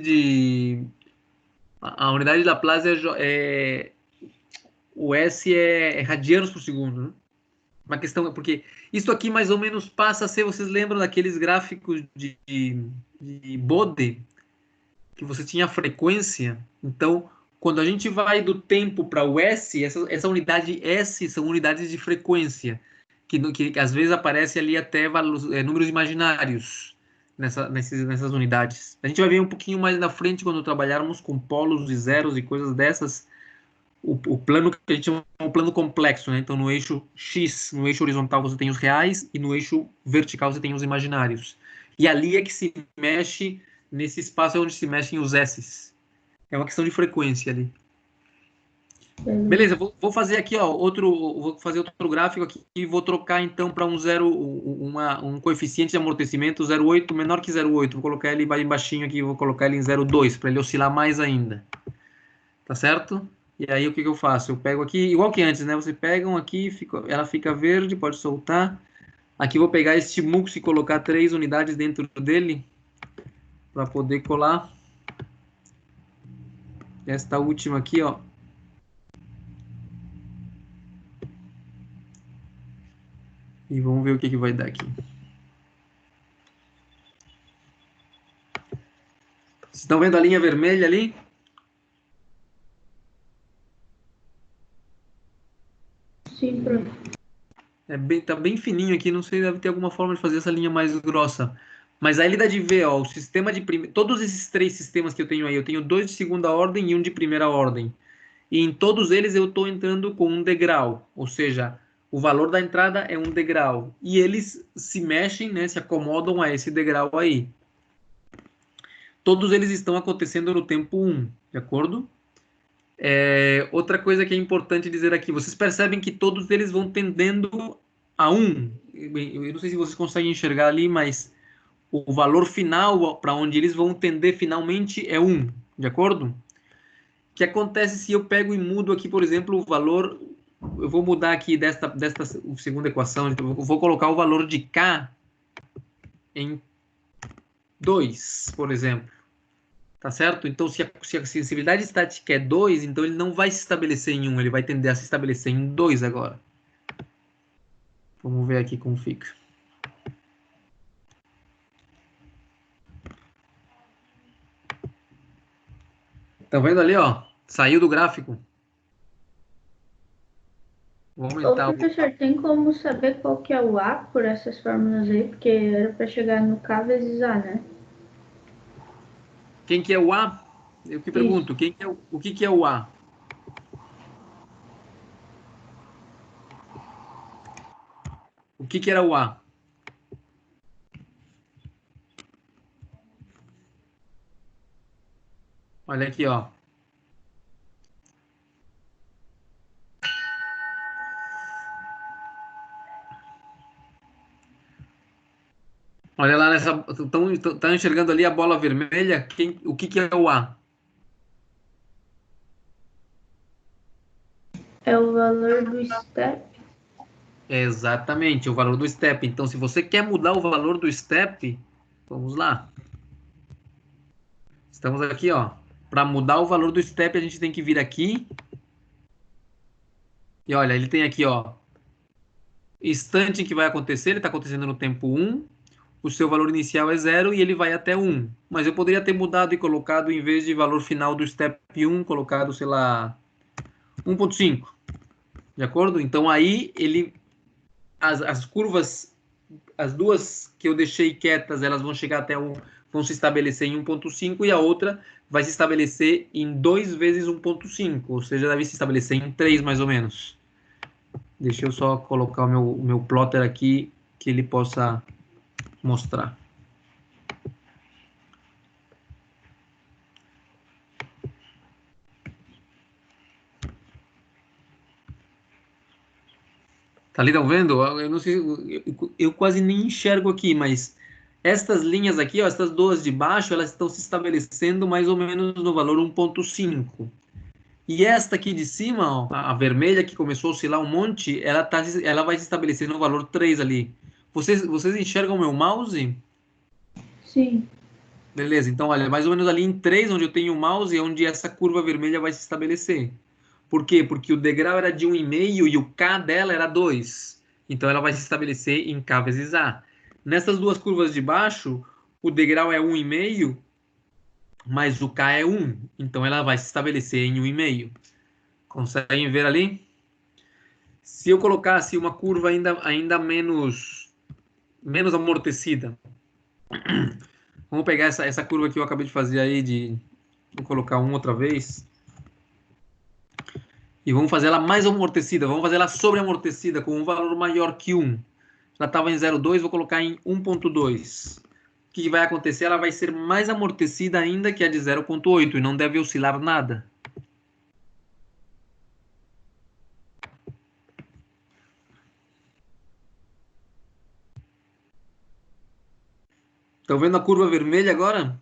A unidade de Laplace o S é radianos por segundo, né? Uma questão é porque isso aqui mais ou menos passa a ser, vocês lembram daqueles gráficos de Bode, que você tinha a frequência? Então, quando a gente vai do tempo para o S, essa unidade S são unidades de frequência, que às vezes aparece ali até números imaginários nessas unidades. A gente vai ver um pouquinho mais na frente, quando trabalharmos com polos e zeros e coisas dessas, o plano que a gente chama de plano complexo, né? Então, no eixo X, no eixo horizontal, você tem os reais, e no eixo vertical você tem os imaginários. E ali é que se mexe, nesse espaço é onde se mexem os S's. É uma questão de frequência ali. Beleza, vou fazer aqui, ó, vou fazer outro gráfico aqui e vou trocar então para um coeficiente de amortecimento 0,8 menor que 0,8. Vou colocar ele baixinho aqui, vou colocar ele em 0,2 para ele oscilar mais ainda. Tá certo? E aí o que eu faço? Eu pego aqui, igual que antes, né? Você pega aqui, ela fica verde, pode soltar. Aqui vou pegar este mux e colocar 3 unidades dentro dele para poder colar. Esta última aqui, ó. E vamos ver o que vai dar aqui. Vocês estão vendo a linha vermelha ali? Sim, prof. Tá bem fininho aqui, não sei, deve ter alguma forma de fazer essa linha mais grossa. Mas aí ele dá de ver, ó, o sistema de todos esses 3 sistemas que eu tenho aí, eu tenho 2 de segunda ordem e um de primeira ordem. E em todos eles eu estou entrando com um degrau, ou seja, o valor da entrada é um degrau. E eles se mexem, né, se acomodam a esse degrau aí. Todos eles estão acontecendo no tempo 1, de acordo? Outra coisa que é importante dizer aqui, vocês percebem que todos eles vão tendendo a 1. Eu não sei se vocês conseguem enxergar ali, mas o valor final para onde eles vão tender finalmente é 1, de acordo? O que acontece se eu pego e mudo aqui, por exemplo, o valor... Eu vou mudar aqui desta segunda equação, então eu vou colocar o valor de K em 2, por exemplo. Tá certo? Então, se a sensibilidade estática é 2, então ele não vai se estabelecer em 1, ele vai tender a se estabelecer em 2 agora. Vamos ver aqui como fica. Estão vendo ali, ó? Saiu do gráfico. Vou aumentar. Ô, professor, tem como saber qual que é o A por essas fórmulas aí? Porque era para chegar no K vezes A, né? Quem que é o A? Eu que pergunto. Quem que é o que é o A? O que era o A? Olha aqui, ó. Olha lá nessa. Estão enxergando ali a bola vermelha? O que é o A? É o valor do step. Exatamente, o valor do step. Então, se você quer mudar o valor do step, vamos lá. Estamos aqui, ó. Para mudar o valor do step, a gente tem que vir aqui. E olha, ele tem aqui, ó. Instante que vai acontecer, ele está acontecendo no tempo 1. O seu valor inicial é 0 e ele vai até 1. Mas eu poderia ter mudado e colocado, em vez de valor final do step 1, colocado, sei lá, 1.5. De acordo? Então, aí, as curvas, as duas que eu deixei quietas, elas vão chegar até vão se estabelecer em 1.5 e a outra vai se estabelecer em 2 vezes 1.5, ou seja, deve se estabelecer em 3 mais ou menos. Deixa eu só colocar o meu plotter aqui que ele possa mostrar. Tá ali, estão vendo? Eu não sei, eu quase nem enxergo aqui, mas estas linhas aqui, ó, estas duas de baixo, elas estão se estabelecendo mais ou menos no valor 1.5. E esta aqui de cima, ó, a vermelha que começou a oscilar um monte, ela vai se estabelecer no valor 3 ali. Vocês enxergam o meu mouse? Sim. Beleza, então olha, mais ou menos ali em 3, onde eu tenho o mouse, é onde essa curva vermelha vai se estabelecer. Por quê? Porque o degrau era de 1,5 e o K dela era 2. Então ela vai se estabelecer em K vezes A. Nessas duas curvas de baixo, o degrau é 1,5, mas o K é 1. Então ela vai se estabelecer em 1,5. Conseguem ver ali? Se eu colocasse uma curva ainda menos amortecida, vamos pegar essa curva que eu acabei de fazer aí, vou colocar 1 outra vez, e vamos fazer ela mais amortecida, vamos fazer ela sobreamortecida, com um valor maior que 1. Ela estava em 0,2, vou colocar em 1,2. O que vai acontecer? Ela vai ser mais amortecida ainda que a de 0,8 e não deve oscilar nada. Estão vendo a curva vermelha agora?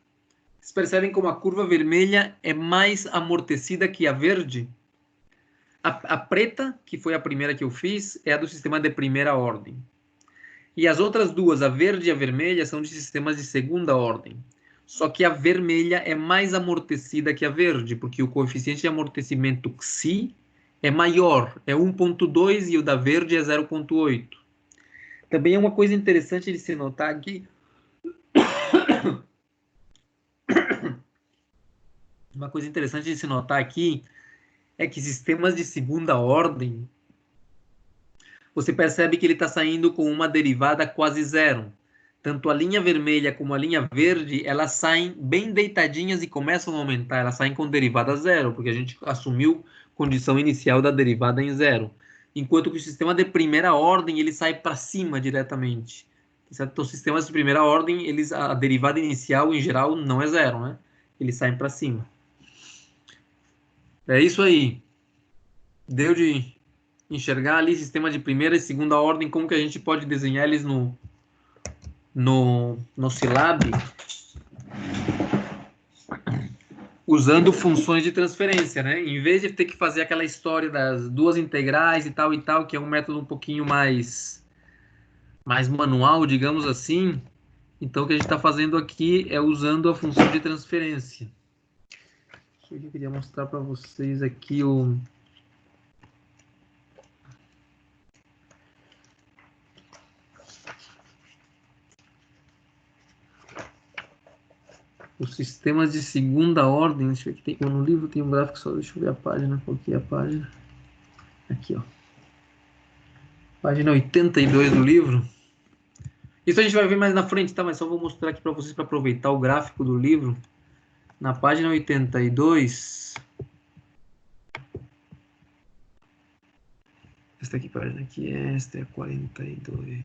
Vocês percebem como a curva vermelha é mais amortecida que a verde? A preta, que foi a primeira que eu fiz, é a do sistema de primeira ordem. E as outras duas, a verde e a vermelha, são de sistemas de segunda ordem. Só que a vermelha é mais amortecida que a verde, porque o coeficiente de amortecimento Xi é maior, é 1,2 e o da verde é 0,8. Também é uma coisa interessante de se notar aqui. Uma coisa interessante de se notar aqui é que sistemas de segunda ordem, você percebe que ele está saindo com uma derivada quase zero. Tanto a linha vermelha como a linha verde, elas saem bem deitadinhas e começam a aumentar. Elas saem com derivada zero, porque a gente assumiu condição inicial da derivada em zero. Enquanto que o sistema de primeira ordem, ele sai para cima diretamente. Então, os sistemas de primeira ordem, a derivada inicial, em geral, não é zero, né? Eles saem para cima. É isso aí. Deu de enxergar ali sistema de primeira e segunda ordem, como que a gente pode desenhar eles no Scilab, usando funções de transferência, né? Em vez de ter que fazer aquela história das duas integrais e tal, que é um método um pouquinho mais manual, digamos assim, então o que a gente está fazendo aqui é usando a função de transferência. Eu queria mostrar para vocês aqui os sistemas de segunda ordem. Deixa eu ver aqui, no livro tem um gráfico só, deixa eu ver a página, qual que é a página? Aqui, ó. Página 82 do livro. Isso a gente vai ver mais na frente, tá? Mas só vou mostrar aqui para vocês, para aproveitar o gráfico do livro. Na página 82... Esta aqui, página aqui, esta é a 42...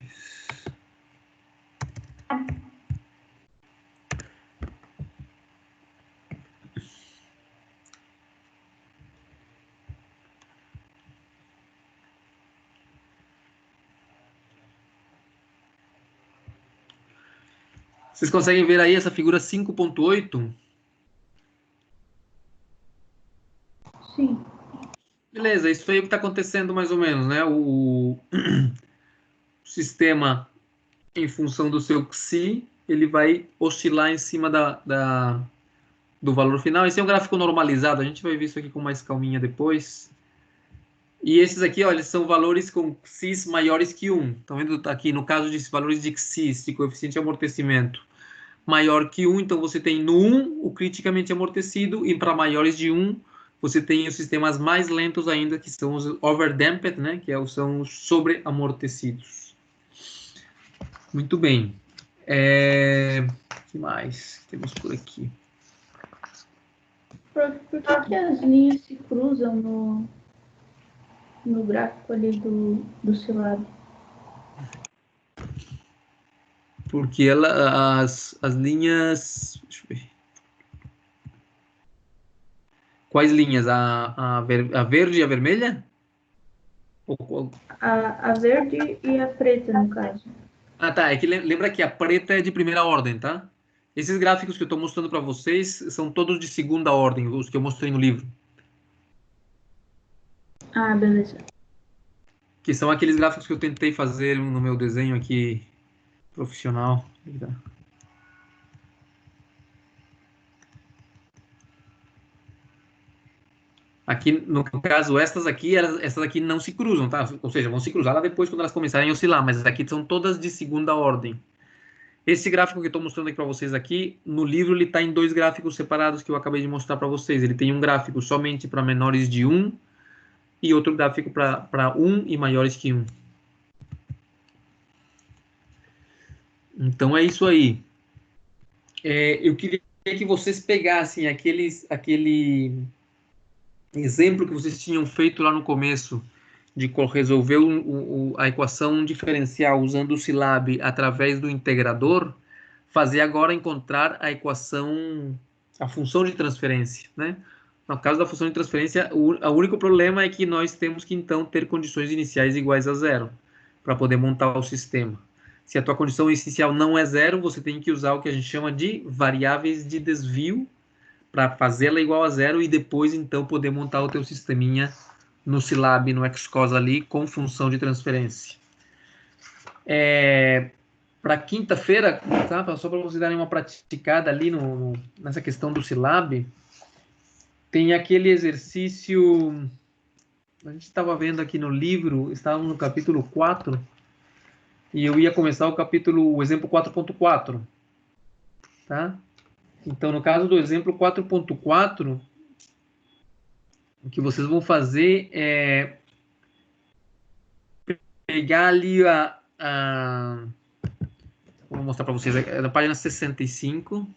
Vocês conseguem ver aí essa figura 5.8? Sim. Beleza, isso aí é o que está acontecendo mais ou menos, né? O sistema, em função do seu Xi, ele vai oscilar em cima do valor final. Esse é um gráfico normalizado, a gente vai ver isso aqui com mais calminha depois. E esses aqui, olha, são valores com Xis maiores que 1. Estão vendo aqui, no caso de valores de Xis, de coeficiente de amortecimento, maior que 1, então você tem no 1 o criticamente amortecido, e para maiores de 1, você tem os sistemas mais lentos ainda, que são os overdamped, né, são os sobreamortecidos. Muito bem. O que mais temos por aqui? Por que as linhas se cruzam no gráfico ali do Scilab? Porque as linhas... Deixa eu ver. Quais linhas? A verde e a vermelha? A verde e a preta, no caso. Ah, tá. É que lembra que a preta é de primeira ordem, tá? Esses gráficos que eu estou mostrando para vocês são todos de segunda ordem, os que eu mostrei no livro. Ah, beleza. Que são aqueles gráficos que eu tentei fazer no meu desenho aqui profissional. Aqui, no caso, essas aqui não se cruzam, tá? Ou seja, vão se cruzar lá depois quando elas começarem a oscilar, mas aqui são todas de segunda ordem. Esse gráfico que eu estou mostrando aqui para vocês aqui, no livro ele está em 2 gráficos separados que eu acabei de mostrar para vocês. Ele tem um gráfico somente para menores de 1 e outro gráfico para 1 e maiores que 1. Então é isso aí. Eu queria que vocês pegassem aquele exemplo que vocês tinham feito lá no começo, de resolver a equação diferencial usando o Scilab através do integrador, fazer agora encontrar a função de transferência, né? No caso da função de transferência, o único problema é que nós temos que, então, ter condições iniciais iguais a 0 para poder montar o sistema. Se a tua condição inicial não é 0, você tem que usar o que a gente chama de variáveis de desvio para fazê-la igual a 0 e depois, então, poder montar o teu sisteminha no Scilab, no Xcos ali, com função de transferência. Para quinta-feira, tá? Só para vocês darem uma praticada ali nessa questão do Scilab, tem aquele exercício, a gente estava vendo aqui no livro, estávamos no capítulo 4, e eu ia começar o exemplo 4.4, tá? Então, no caso do exemplo 4.4, o que vocês vão fazer é pegar ali vou mostrar para vocês na página 65.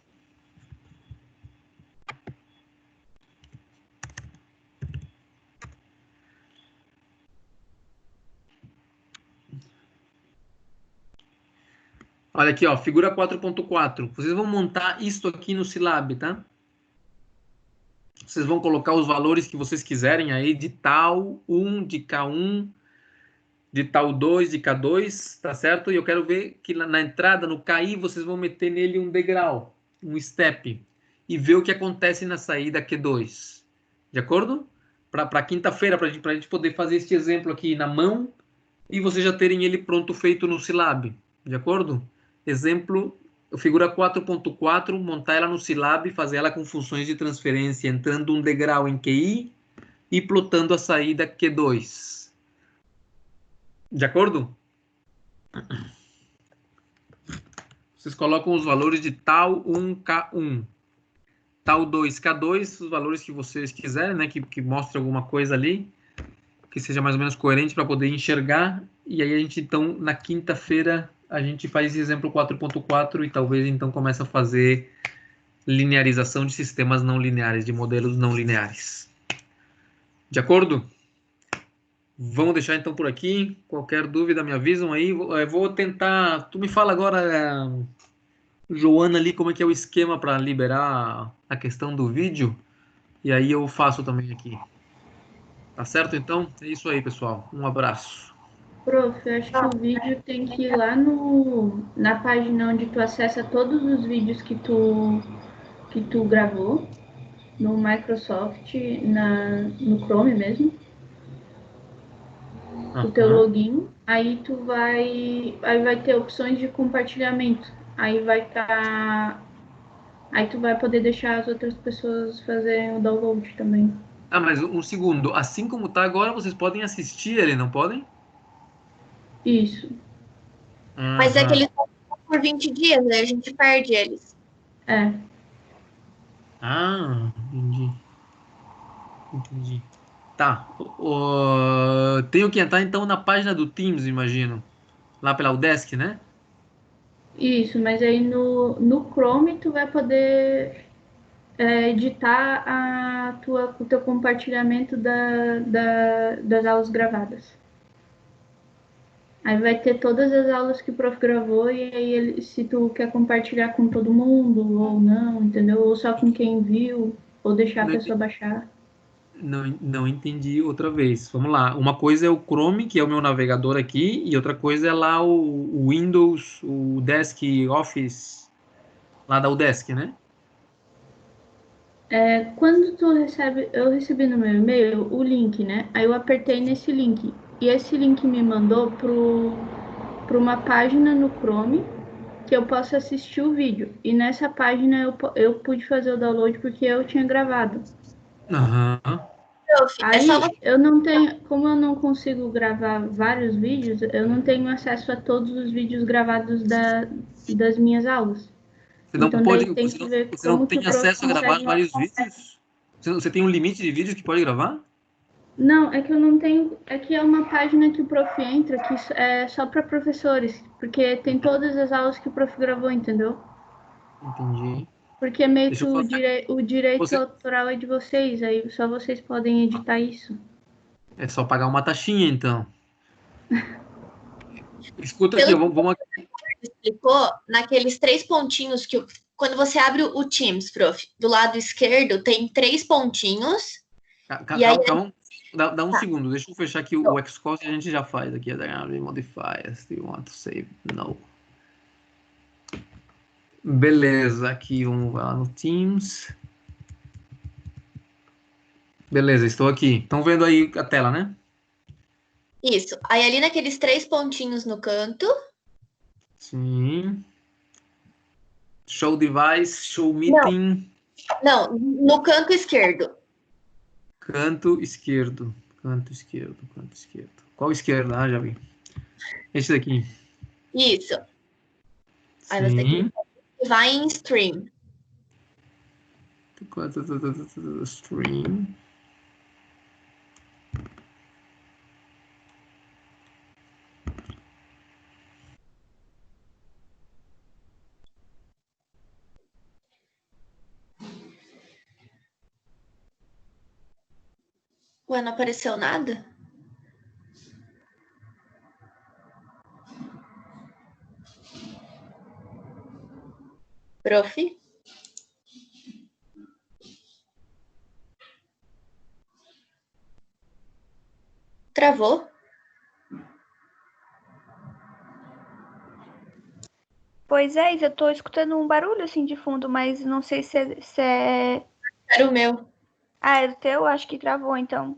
Olha aqui, ó, figura 4.4. Vocês vão montar isto aqui no Scilab, tá? Vocês vão colocar os valores que vocês quiserem aí de tal 1, de K1, de tal 2, de K2, tá certo? E eu quero ver que na entrada, no KI, vocês vão meter nele um degrau, um step, e ver o que acontece na saída Q2. De acordo? Para quinta-feira, para a gente poder fazer este exemplo aqui na mão e vocês já terem ele pronto feito no Scilab. De acordo? Exemplo, figura 4.4, montar ela no Scilab, fazer ela com funções de transferência, entrando um degrau em QI e plotando a saída Q2. De acordo? Vocês colocam os valores de tal 1K1, tal 2K2, os valores que vocês quiserem, né, que mostre alguma coisa ali, que seja mais ou menos coerente para poder enxergar. E aí a gente, então, na quinta-feira, a gente faz esse exemplo 4.4 e talvez, então, comece a fazer linearização de sistemas não lineares, de modelos não lineares. De acordo? Vamos deixar, então, por aqui. Qualquer dúvida, me avisam aí. Eu vou tentar... Tu me fala agora, Joana, ali, como é que é o esquema para liberar a questão do vídeo. E aí eu faço também aqui. Tá certo, então? É isso aí, pessoal. Um abraço. Prof, eu acho que o vídeo tem que ir lá na página onde tu acessa todos os vídeos que tu gravou, no Microsoft, no Chrome mesmo, o teu login, aí vai ter opções de compartilhamento, aí tu vai poder deixar as outras pessoas fazerem o download também. Ah, mas um segundo, assim como tá agora, vocês podem assistir ele, não podem? Isso. Mas é que eles vão por 20 dias, né? A gente perde eles. É. Ah, entendi. Tá. Tenho que entrar, então, na página do Teams, imagino. Lá pela Udesc, né? Isso, mas aí no Chrome tu vai poder editar o teu compartilhamento das aulas gravadas. Aí vai ter todas as aulas que o prof gravou e aí se tu quer compartilhar com todo mundo ou não, entendeu? Ou só com quem viu, ou deixar a pessoa baixar. Não entendi outra vez. Vamos lá. Uma coisa é o Chrome, que é o meu navegador aqui, e outra coisa é lá o Windows, o Desk Office, lá da Udesc, né? Quando eu recebi no meu e-mail o link, né? Aí eu apertei nesse link. E esse link me mandou para uma página no Chrome que eu posso assistir o vídeo. E nessa página eu pude fazer o download porque eu tinha gravado. Aham. prof, é Aí só você. eu não tenho, como eu não consigo gravar vários vídeos, eu não tenho acesso a todos os vídeos gravados das minhas aulas. Você não Então pode, daí tem que ver você não como que tem o prof acesso a gravar consegue. vários vídeos? Você tem um limite de vídeos que pode gravar? Não, é que eu não tenho. É que é uma página que o prof entra que é só para professores, porque tem todas as aulas que o prof gravou, entendeu? Entendi. Porque é meio Deixa que eu fazer. o direito Você, autoral é de vocês, aí só vocês podem editar isso. é só pagar uma taxinha, então. Escuta aqui, Pelo vamos aqui. que explicou, naqueles 3 pontinhos que quando você abre o Teams, prof, do lado esquerdo tem 3 pontinhos. E aí Calma. Dá um tá. segundo. Deixa eu fechar aqui o Xcode e a gente já faz aqui. Modifiers. Do you want to save? No. Beleza, aqui vamos lá no Teams. Beleza, estou aqui. Estão vendo aí a tela, né? Isso. Aí ali naqueles 3 pontinhos no canto. Sim. Show device, show meeting. Não, no canto esquerdo. Canto esquerdo. Canto esquerdo. Qual esquerdo? Ah, já vi. Esse daqui. Isso. Aí você Sim. clica e vai em Stream. Stream. Ué, não apareceu nada? Prof? Travou? Pois é, eu tô escutando um barulho assim de fundo, mas não sei se é... Era o meu. Ah, é o teu? Acho que travou, então.